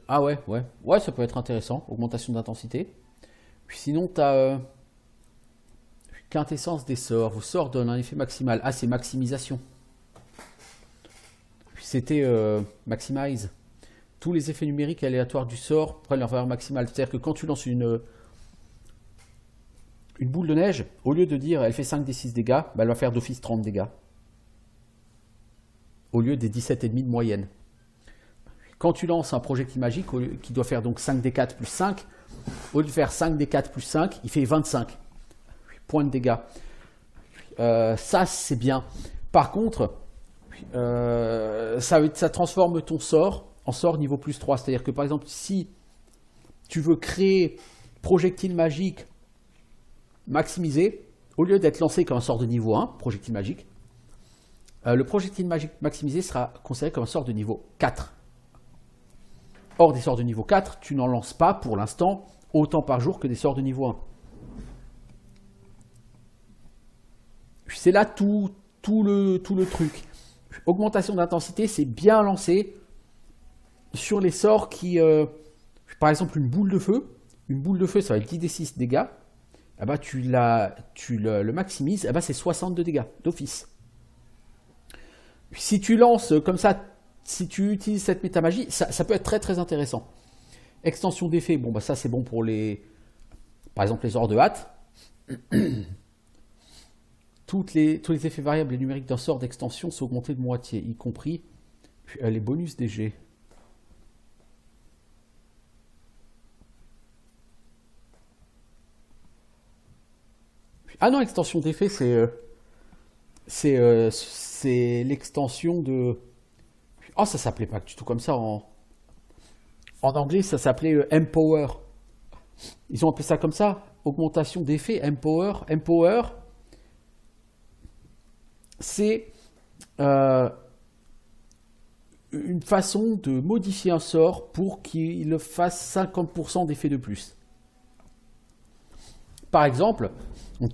[SPEAKER 1] ah ouais, ça peut être intéressant, augmentation d'intensité. Puis sinon, tu as quintessence des sorts. Vos sorts donnent un effet maximal. Ah, c'est maximisation. Puis c'était maximize. Tous les effets numériques aléatoires du sort prennent leur valeur maximale. C'est-à-dire que quand tu lances une boule de neige, au lieu de dire elle fait 5 des 6 dégâts, bah, elle va faire d'office 30 dégâts. Au lieu des 17,5 de moyenne. Quand tu lances un projectile magique qui doit faire donc 5d4 plus 5, au lieu de faire 5d4 plus 5, il fait 25 points de dégâts. Ça, c'est bien. Par contre, ça transforme ton sort en sort niveau plus 3. C'est-à-dire que par exemple, si tu veux créer projectile magique maximisé, au lieu d'être lancé comme un sort de niveau 1, projectile magique, le projectile magique maximisé sera considéré comme un sort de niveau 4. Or, des sorts de niveau 4, tu n'en lances pas pour l'instant autant par jour que des sorts de niveau 1. C'est là tout le truc. Augmentation d'intensité, c'est bien lancé sur les sorts qui, par exemple, une boule de feu. Une boule de feu, ça va être 10 des 6 dégâts. Ah bah, tu le maximises, ah bah, c'est 62 dégâts d'office. Si tu lances comme ça, si tu utilises cette métamagie, ça peut être très très intéressant. Extension d'effet, bon bah ça c'est bon pour les, par exemple les sorts de hâte. Tous les effets variables et numériques d'un sort d'extension sont augmentés de moitié, y compris les bonus des jets. Ah non, extension d'effet, c'est l'extension de... Oh, ça s'appelait pas du tout comme ça en anglais, ça s'appelait Empower. Ils ont appelé ça comme ça, augmentation d'effet, Empower. Empower, c'est une façon de modifier un sort pour qu'il fasse 50% d'effet de plus. Par exemple,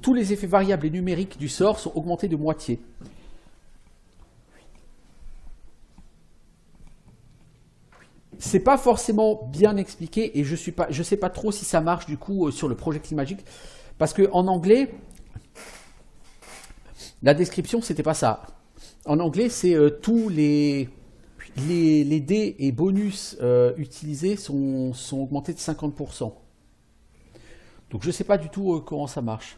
[SPEAKER 1] tous les effets variables et numériques du sort sont augmentés de moitié. C'est pas forcément bien expliqué et je sais pas trop si ça marche du coup sur le projectile magique parce que en anglais la description c'était pas ça. En anglais c'est tous les dés et bonus utilisés sont augmentés de 50%. Donc je sais pas du tout comment ça marche.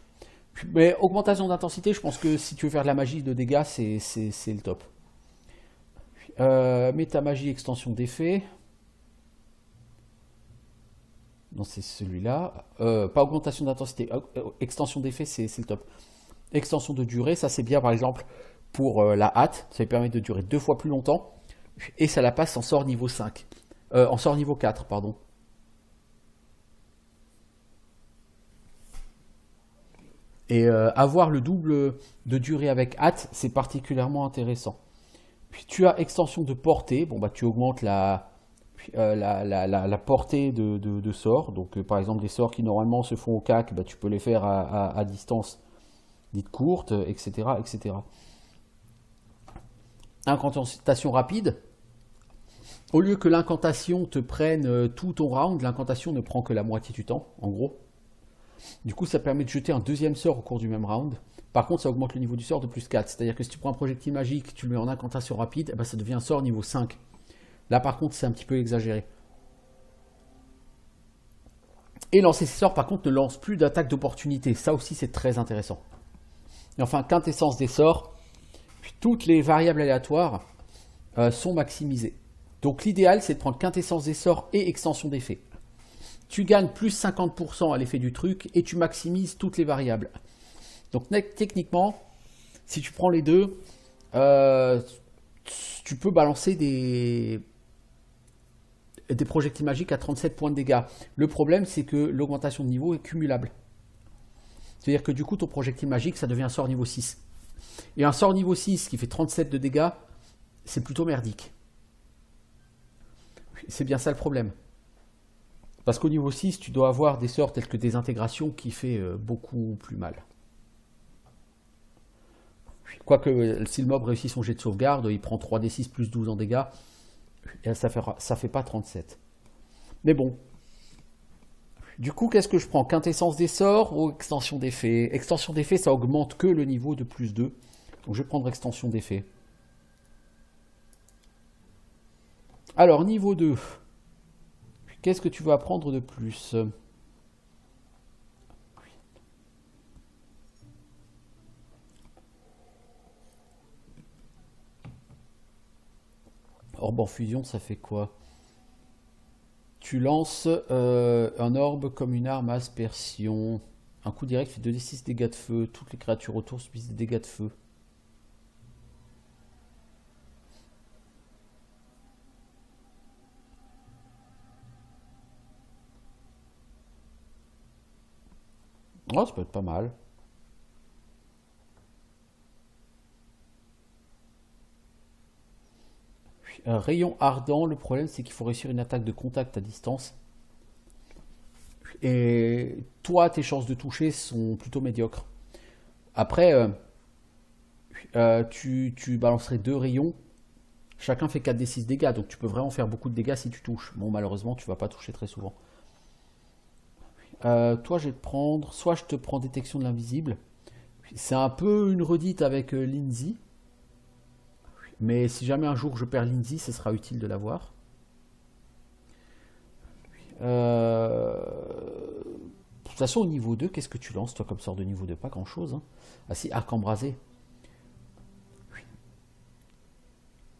[SPEAKER 1] Mais augmentation d'intensité, je pense que si tu veux faire de la magie de dégâts, c'est le top. Métamagie, extension d'effet. Non, c'est celui-là. Pas augmentation d'intensité. Extension d'effet, c'est le top. Extension de durée, ça c'est bien par exemple pour la hâte. Ça lui permet de durer 2 fois plus longtemps. Et ça la passe en sort niveau 5. En sort niveau 4, pardon. Et avoir le double de durée avec hâte, c'est particulièrement intéressant. Puis tu as extension de portée. Bon, bah, tu augmentes la portée de sorts. Donc, par exemple, des sorts qui normalement se font au cac, bah, tu peux les faire à distance dite courte, etc., etc. Incantation rapide. Au lieu que l'incantation te prenne tout ton round, l'incantation ne prend que la moitié du temps, en gros. Du coup, ça permet de jeter un deuxième sort au cours du même round. Par contre, ça augmente le niveau du sort de plus 4. C'est-à-dire que si tu prends un projectile magique, tu le mets en incantation rapide, eh ben, ça devient un sort niveau 5. Là, par contre, c'est un petit peu exagéré. Et lancer ces sorts, par contre, ne lance plus d'attaque d'opportunité. Ça aussi, c'est très intéressant. Et enfin, quintessence des sorts. Puis toutes les variables aléatoires sont maximisées. Donc l'idéal, c'est de prendre quintessence des sorts et extension d'effet. Tu gagnes plus 50% à l'effet du truc et tu maximises toutes les variables. Donc techniquement, si tu prends les deux, tu peux balancer des projectiles magiques à 37 points de dégâts. Le problème, c'est que l'augmentation de niveau est cumulable. C'est-à-dire que du coup, ton projectile magique, ça devient un sort niveau 6. Et un sort niveau 6 qui fait 37 de dégâts, c'est plutôt merdique. C'est bien ça le problème. Parce qu'au niveau 6, tu dois avoir des sorts tels que des intégrations qui fait beaucoup plus mal. Quoique si le mob réussit son jet de sauvegarde, il prend 3d6 plus 12 en dégâts, et ça fait pas 37. Mais bon. Du coup, qu'est-ce que je prends? Quintessence des sorts ou extension d'effet? Extension d'effet, ça augmente que le niveau de plus 2. Donc je vais prendre extension d'effet. Alors, niveau 2. Qu'est-ce que tu veux apprendre de plus? Orbe en fusion, ça fait quoi? Tu lances un orbe comme une arme à aspersion. Un coup direct fait 2d6 dégâts de feu. Toutes les créatures autour subissent des dégâts de feu. Oh, ça peut être pas mal. Un rayon ardent, le problème c'est qu'il faut réussir une attaque de contact à distance. Et toi, tes chances de toucher sont plutôt médiocres. Après, Tu balancerais 2 rayons. Chacun fait 4d6 dégâts, donc tu peux vraiment faire beaucoup de dégâts si tu touches. Bon, malheureusement, tu vas pas toucher très souvent. Toi, je vais te prendre... Soit je te prends détection de l'invisible. C'est un peu une redite avec Lindsay. Mais si jamais un jour je perds Lindsay, ce sera utile de l'avoir. De toute façon, au niveau 2, qu'est-ce que tu lances, toi, comme sort de niveau 2? Pas grand-chose. Hein. Ah si, arc embrasé.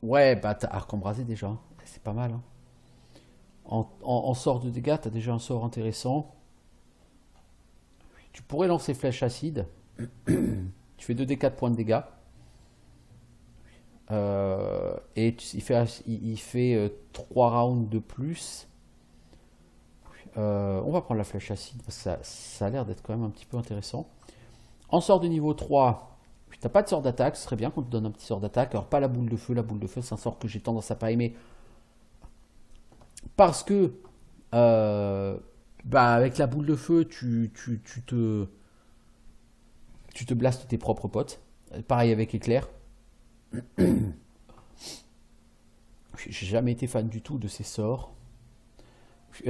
[SPEAKER 1] Ouais, bah t'as arc embrasé déjà. C'est pas mal. Hein. En sort de dégâts, t'as déjà un sort intéressant. Tu pourrais lancer flèche acide. Tu fais 2d4 points de dégâts. Il fait 3 rounds de plus. On va prendre la flèche acide parce que ça a l'air d'être quand même un petit peu intéressant. En sort de niveau 3, tu n'as pas de sort d'attaque, ce serait bien qu'on te donne un petit sort d'attaque. Alors pas la boule de feu, c'est un sort que j'ai tendance à pas aimer. Parce que avec la boule de feu, tu te blastes tes propres potes. Pareil avec éclair. J'ai jamais été fan du tout de ces sorts.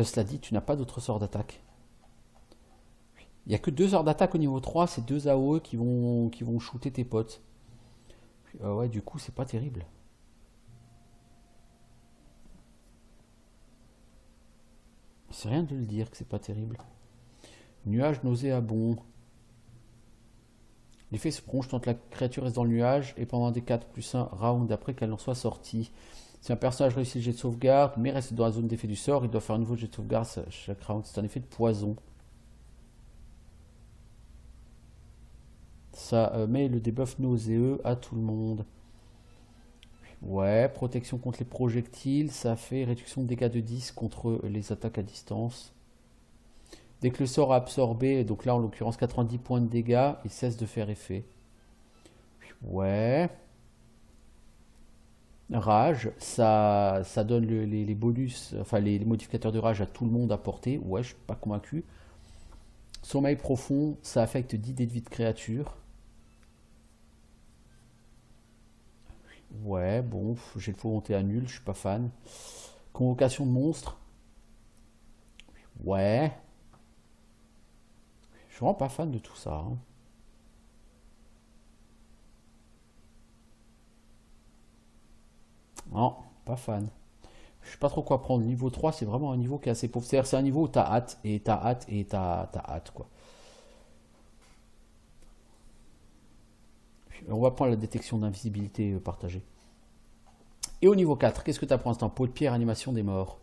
[SPEAKER 1] Cela dit, tu n'as pas d'autres sorts d'attaque. Il n'y a que 2 sorts d'attaque au niveau 3, c'est 2 AOE qui vont shooter tes potes. Ouais, du coup, c'est pas terrible. C'est rien de le dire que c'est pas terrible. Nuage nauséabond. L'effet se prolonge tant que la créature reste dans le nuage et pendant des 4+1 rounds après qu'elle en soit sortie. Si un personnage réussit le jet de sauvegarde, mais reste dans la zone d'effet du sort, il doit faire un nouveau jet de sauvegarde chaque round. C'est un effet de poison. Ça met le debuff nauséeux à tout le monde. Ouais, protection contre les projectiles, ça fait réduction de dégâts de 10 contre les attaques à distance. Dès que le sort a absorbé, donc là en l'occurrence 90 points de dégâts, il cesse de faire effet. Ouais. Rage, ça donne les bonus, enfin les modificateurs de rage à tout le monde à portée. Ouais, je suis pas convaincu. Sommeil profond, ça affecte 10 dés de vie de créature. Ouais, bon, j'ai le volonté à nul, je suis pas fan. Convocation de monstre. Ouais. Je suis vraiment pas fan de tout ça. Hein. Non, pas fan. Je sais pas trop quoi prendre. Niveau 3, c'est vraiment un niveau qui est assez pauvre. C'est-à-dire, c'est un niveau où t'as hâte, et t'as hâte, et t'as hâte, quoi. On va prendre la détection d'invisibilité partagée. Et au niveau 4, qu'est-ce que tu as pour l'instant? Peau de pierre, animation des morts.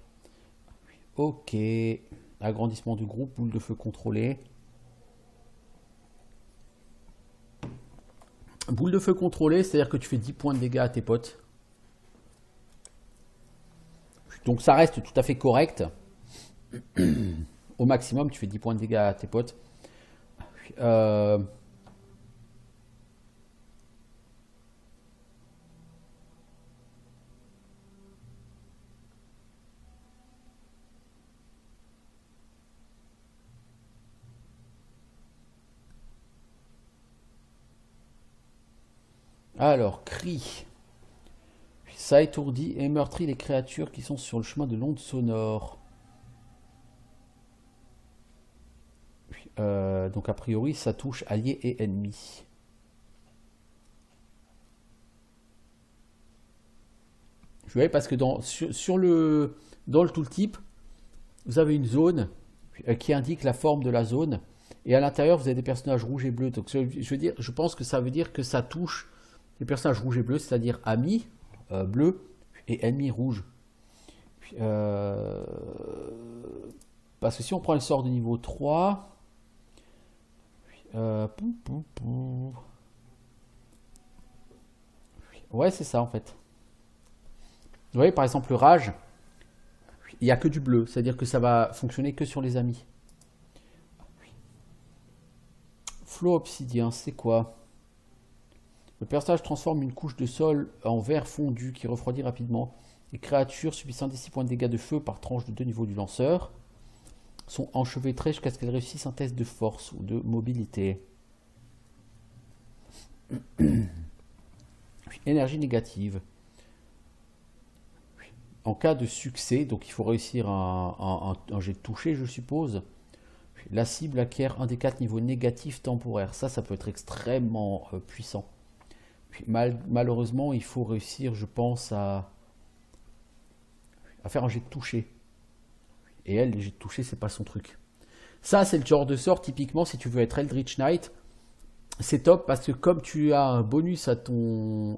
[SPEAKER 1] Ok. Agrandissement du groupe, boule de feu contrôlée. Boule de feu contrôlée, c'est-à-dire que tu fais 10 points de dégâts à tes potes. Donc ça reste tout à fait correct. Au maximum, tu fais 10 points de dégâts à tes potes. Alors, cri. Ça étourdit et meurtrit les créatures qui sont sur le chemin de l'onde sonore. Donc a priori, ça touche alliés et ennemis. Vous voyez, parce que dans le tooltip, vous avez une zone qui indique la forme de la zone. Et à l'intérieur, vous avez des personnages rouges et bleus. Donc je pense que ça veut dire que ça touche les personnages rouges et bleus, c'est-à-dire amis bleus et ennemis rouges. Parce que si on prend le sort de niveau 3... Ouais, c'est ça en fait. Vous voyez, par exemple, le rage, il n'y a que du bleu, c'est-à-dire que ça va fonctionner que sur les amis. Flot obsidien, c'est quoi? Le personnage transforme une couche de sol en verre fondu qui refroidit rapidement. Les créatures subissant des 6 points de dégâts de feu par tranche de 2 niveaux du lanceur sont enchevêtrées jusqu'à ce qu'elles réussissent un test de force ou de mobilité. Énergie négative. En cas de succès, donc il faut réussir un jet de toucher, je suppose. La cible acquiert un des 4 niveaux négatifs temporaires. Ça peut être extrêmement puissant. Malheureusement, il faut réussir, je pense, à faire un jet de toucher. Et elle, les jets de toucher, c'est pas son truc. Ça, c'est le genre de sort, typiquement, si tu veux être Eldritch Knight, c'est top parce que comme tu as un bonus à ton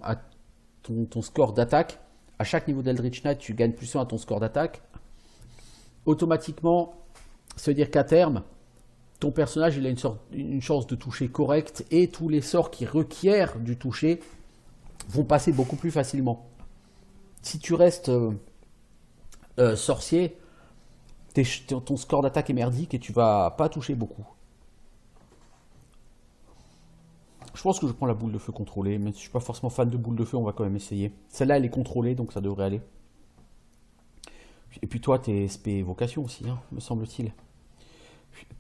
[SPEAKER 1] score d'attaque, à chaque niveau d'Eldritch Knight, tu gagnes plus 1 à ton score d'attaque. Automatiquement, ça veut dire qu'à terme, ton personnage il a une chance de toucher correcte et tous les sorts qui requièrent du toucher vont passer beaucoup plus facilement. Si tu restes sorcier, ton score d'attaque est merdique et tu vas pas toucher beaucoup. Je pense que je prends la boule de feu contrôlée, mais si je suis pas forcément fan de boule de feu, on va quand même essayer. Celle-là, elle est contrôlée, donc ça devrait aller. Et puis toi, t'es SP vocation aussi, hein, me semble-t-il.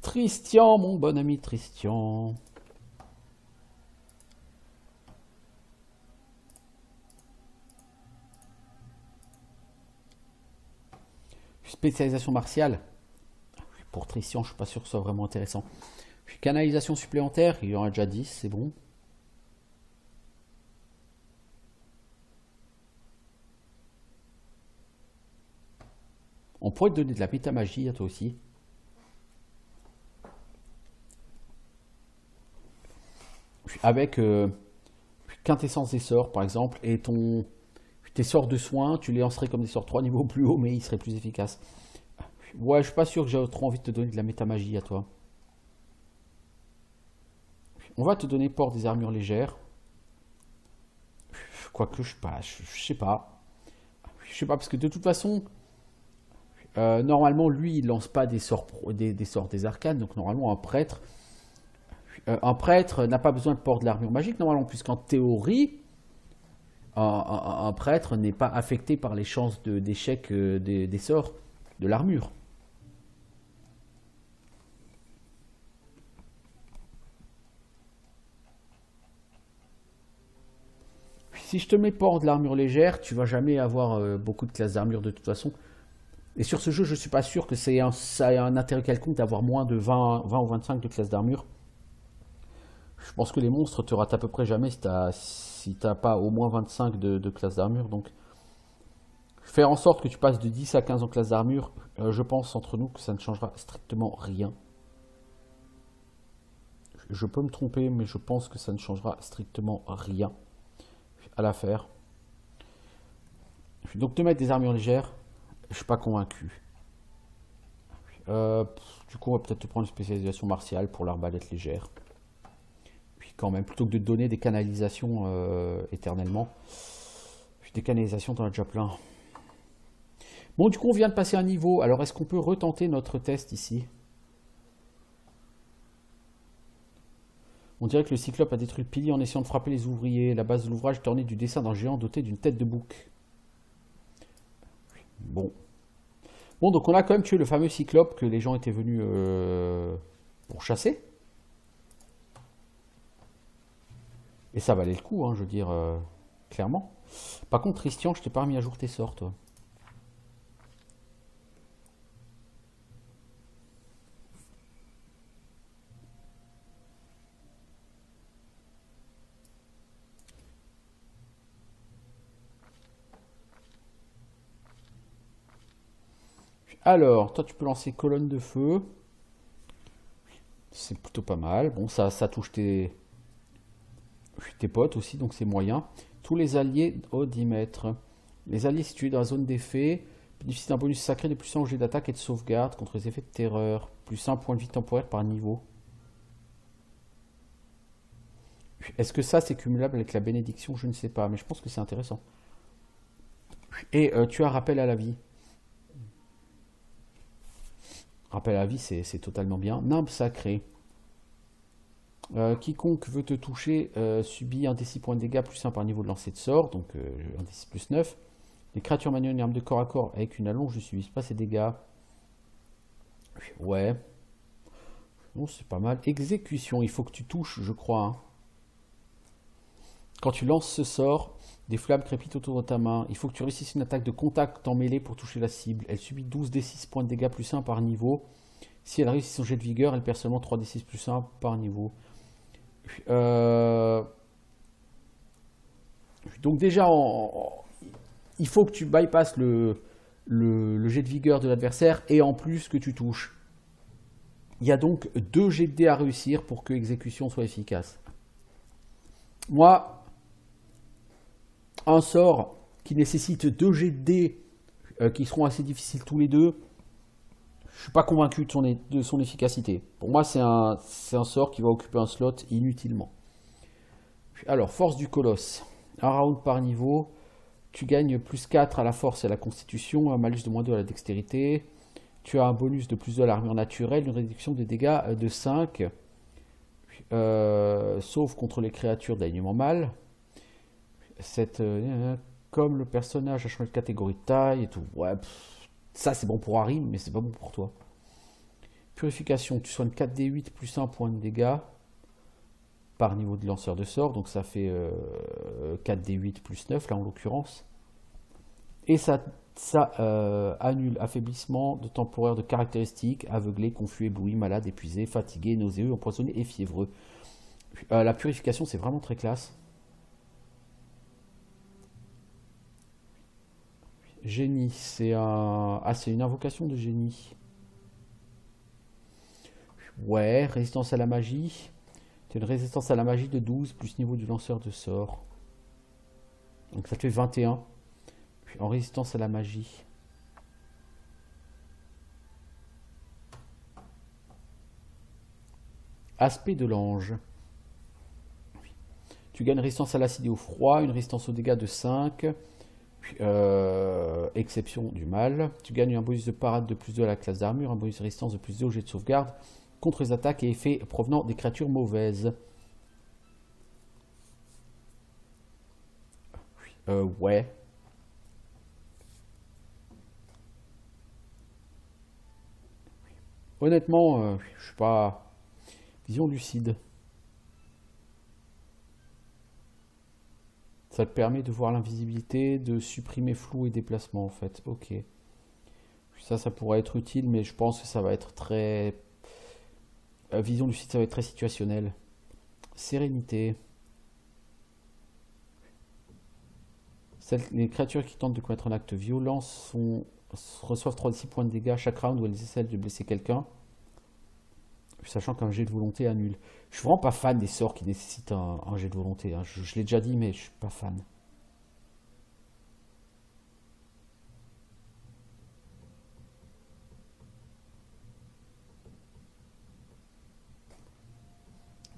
[SPEAKER 1] Tristian, mon bon ami Tristian. Spécialisation martiale. Pour Tristian, je suis pas sûr que ce soit vraiment intéressant. Canalisation supplémentaire, il y en a déjà 10, c'est bon. On pourrait te donner de la pétamagie à toi aussi. Avec quintessence des sorts, par exemple, et tes sorts de soins, tu les lancerais comme des sorts 3 niveaux plus haut, mais ils seraient plus efficaces. Ouais, je suis pas sûr que j'ai trop envie de te donner de la métamagie à toi. On va te donner port des armures légères. Quoique, je sais pas. Je sais pas, parce que de toute façon, normalement, lui, il lance pas des sorts, des arcanes, donc normalement, un prêtre n'a pas besoin de port de l'armure magique, normalement, puisqu'en théorie, un prêtre n'est pas affecté par les chances d'échec des sorts de l'armure. Si je te mets port de l'armure légère, tu vas jamais avoir beaucoup de classes d'armure de toute façon. Et sur ce jeu, je suis pas sûr que ça ait un intérêt quelconque d'avoir moins de 20 ou 25 de classes d'armure. Je pense que les monstres te ratent à peu près jamais si t'as pas au moins 25 de classes d'armure. Donc, faire en sorte que tu passes de 10 à 15 en classe d'armure, je pense entre nous que ça ne changera strictement rien. Je peux me tromper, mais je pense que ça ne changera strictement rien à l'affaire. Donc, te mettre des armures légères, je suis pas convaincu. Du coup, on va peut-être te prendre une spécialisation martiale pour l'arbalète légère. Puis quand même, plutôt que de te donner des canalisations éternellement. Puis des canalisations, t'en as déjà plein. Bon, du coup, on vient de passer un niveau. Alors, est-ce qu'on peut retenter notre test ici? On dirait que le cyclope a détruit le pilier en essayant de frapper les ouvriers. La base de l'ouvrage est ornée du dessin d'un géant doté d'une tête de bouc. Bon. Bon, donc on a quand même tué le fameux cyclope que les gens étaient venus pour chasser. Et ça valait le coup, hein, je veux dire, clairement. Par contre, Christian, je t'ai pas remis à jour tes sorts, toi. Alors, toi, tu peux lancer colonne de feu. C'est plutôt pas mal. Bon, ça touche tes potes aussi, donc c'est moyen. Tous les alliés au 10 mètres. Les alliés situés dans la zone d'effet bénéficient d'un bonus sacré de plus 1 au jet d'attaque et de sauvegarde contre les effets de terreur. Plus 1 point de vie temporaire par niveau. Est-ce que ça c'est cumulable avec la bénédiction? Je ne sais pas, mais je pense que c'est intéressant. Et tu as rappel à la vie. Rappel à la vie, c'est totalement bien. Nimbe sacré. Quiconque veut te toucher subit un des 6 points de dégâts plus 1 par niveau de lancer de sort, donc un des 6 plus 9. Les créatures manuelles une arme de corps à corps avec une allonge ne subissent pas ces dégâts. Ouais. Bon, c'est pas mal. Exécution, il faut que tu touches, je crois. Hein. Quand tu lances ce sort, des flammes crépitent autour de ta main. Il faut que tu réussisses une attaque de contact en mêlée pour toucher la cible. Elle subit 12d6 points de dégâts plus 1 par niveau. Si elle réussit son jet de vigueur, elle perd seulement 3d6 plus 1 par niveau. Donc déjà, il faut que tu bypasses le jet de vigueur de l'adversaire et en plus que tu touches. Il y a donc 2 jets de dés à réussir pour que l'exécution soit efficace. Moi, un sort qui nécessite 2 jets de dés qui seront assez difficiles tous les deux, je ne suis pas convaincu de son efficacité. Pour moi, c'est un sort qui va occuper un slot inutilement. Alors, force du colosse. Un round par niveau. Tu gagnes plus 4 à la force et à la constitution, un malus de moins 2 à la dextérité. Tu as un bonus de plus 2 à l'armure naturelle, une réduction des dégâts de 5. Sauf contre les créatures d'alignement mâle. Comme le personnage a changé de catégorie de taille et tout. Ouais, ça c'est bon pour Harry, mais c'est pas bon pour toi. Purification, tu soignes 4d8 plus 1 point de dégâts par niveau de lanceur de sort, donc ça fait 4d8 plus 9 là en l'occurrence. Et ça annule affaiblissement de temporaire de caractéristiques, aveuglé, confus, ébloui, malade, épuisé, fatigué, nauséeux, empoisonné et fiévreux. La purification c'est vraiment très classe. Génie, c'est une invocation de génie. Ouais, résistance à la magie. Tu as une résistance à la magie de 12 plus niveau du lanceur de sort. Donc ça te fait 21. Puis en résistance à la magie. Aspect de l'ange. Tu gagnes une résistance à l'acide et au froid, une résistance aux dégâts de 5. Exception du mal. Tu gagnes un bonus de parade de plus 2 à la classe d'armure, un bonus de résistance de plus 2 au jet de sauvegarde contre les attaques et effets provenant des créatures mauvaises. Ouais. Honnêtement, je suis pas... Vision lucide. Ça te permet de voir l'invisibilité, de supprimer flou et déplacement en fait. Ok. Ça pourrait être utile, mais je pense que ça va être très... Vision lucide, ça va être très situationnel. Sérénité. Les créatures qui tentent de commettre un acte violent reçoivent 3d6 points de dégâts chaque round où elles essaient de blesser quelqu'un. Sachant qu'un jet de volonté annule. Je suis vraiment pas fan des sorts qui nécessitent un jet de volonté. Hein. Je l'ai déjà dit, mais je suis pas fan.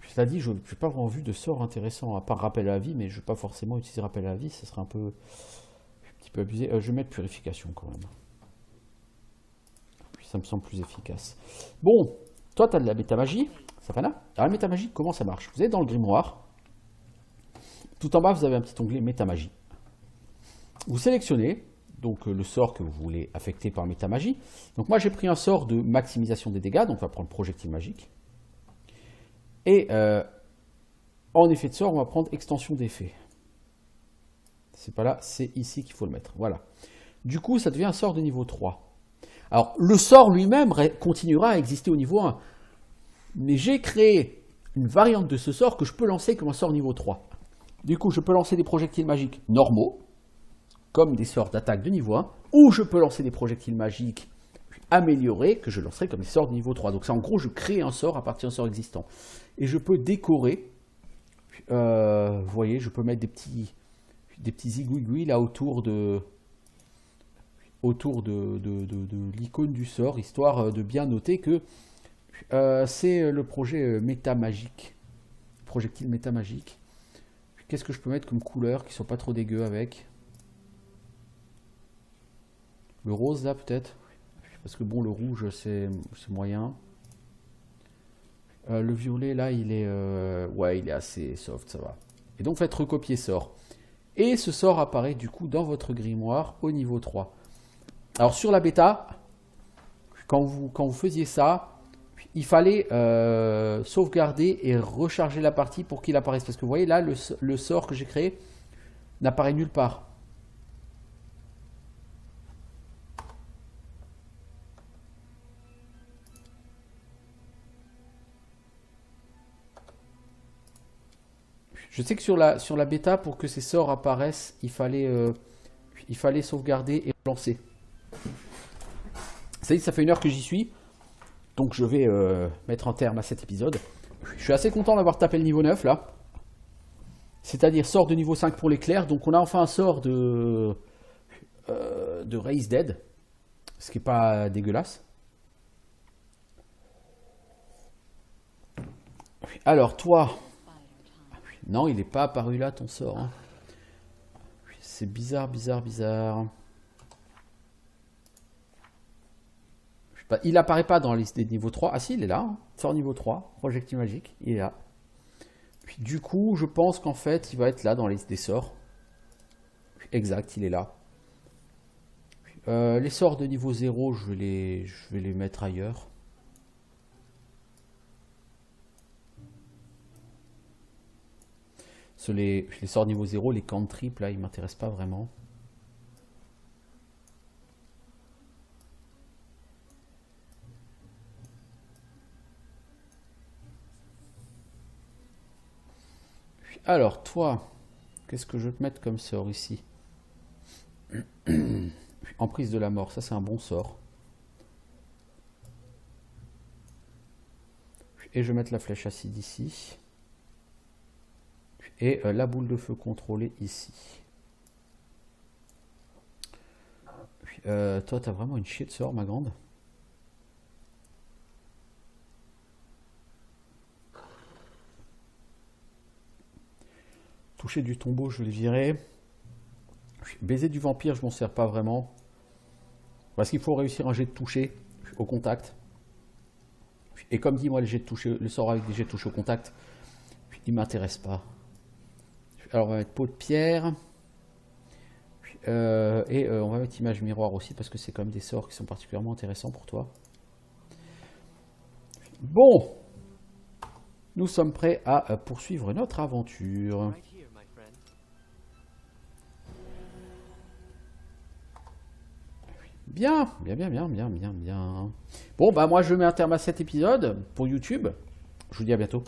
[SPEAKER 1] Cela dit, je n'ai pas vraiment vu de sort intéressant, à part rappel à la vie, mais je ne vais pas forcément utiliser rappel à la vie, ça serait un petit peu abusé. Je vais mettre purification quand même. Puis ça me semble plus efficace. Bon, toi tu as de la métamagie, Savannah. Alors la métamagie, comment ça marche? Vous êtes dans le grimoire. Tout en bas, vous avez un petit onglet métamagie. Vous sélectionnez donc le sort que vous voulez affecter par métamagie. Donc moi j'ai pris un sort de maximisation des dégâts, donc on va prendre projectile magique. Et en effet de sort, on va prendre extension d'effet. C'est pas là, c'est ici qu'il faut le mettre. Voilà. Du coup, ça devient un sort de niveau 3. Alors, le sort lui-même continuera à exister au niveau 1. Mais j'ai créé une variante de ce sort que je peux lancer comme un sort niveau 3. Du coup, je peux lancer des projectiles magiques normaux, comme des sorts d'attaque de niveau 1, ou je peux lancer des projectiles magiques améliorés que je lancerai comme des sorts de niveau 3. Donc ça, en gros, je crée un sort à partir d'un sort existant. Et je peux décorer, vous voyez, je peux mettre des petits zigouigouis là autour de l'icône du sort, histoire de bien noter que c'est le projet métamagique, projectile métamagique. Qu'est-ce que je peux mettre comme couleur qui ne soit pas trop dégueu avec? Le rose là peut-être, parce que bon, le rouge c'est moyen. Le violet là il est ouais, il est assez soft, ça va. Et donc faites recopier sort. Et ce sort apparaît du coup dans votre grimoire au niveau 3. Alors sur la bêta, quand vous faisiez ça, il fallait sauvegarder et recharger la partie pour qu'il apparaisse. Parce que vous voyez là, le sort que j'ai créé n'apparaît nulle part. Je sais que sur la bêta, pour que ces sorts apparaissent, il fallait sauvegarder et lancer. Ça fait 1 heure que j'y suis. Donc je vais mettre un terme à cet épisode. Je suis assez content d'avoir tapé le niveau 9 là. C'est-à-dire sort de niveau 5 pour l'éclair. Donc on a enfin un sort de Raise Dead. Ce qui n'est pas dégueulasse. Alors toi... Non, il n'est pas apparu là ton sort. Hein. C'est bizarre, bizarre, bizarre. Il apparaît pas dans la liste des niveaux 3. Ah si, il est là. Hein. Sort niveau 3, projectile magique, il est là. Puis, du coup, je pense qu'en fait, il va être là dans la liste des sorts. Exact, il est là. Les sorts de niveau 0, je vais les mettre ailleurs. Les sorts niveau 0, les cantrips, là, ils m'intéressent pas vraiment. Alors, toi, qu'est-ce que je vais te mettre comme sort ici? Emprise de la mort, ça c'est un bon sort. Et je vais mettre la flèche acide ici. Et la boule de feu contrôlée ici. Toi, t'as vraiment une chier de sort, ma grande. Toucher du tombeau, je vais le virer. Baiser du vampire, je m'en sers pas vraiment. Parce qu'il faut réussir un jet de toucher au contact. Et comme dit moi, le sort avec des jets de toucher au contact, il m'intéresse pas. Alors on va mettre peau de pierre. On va mettre image miroir aussi parce que c'est quand même des sorts qui sont particulièrement intéressants pour toi. Bon, nous sommes prêts à poursuivre notre aventure. Bien, bien, bien, bien, bien, bien, bien. Bon, bah moi je mets un terme à cet épisode pour YouTube. Je vous dis à bientôt.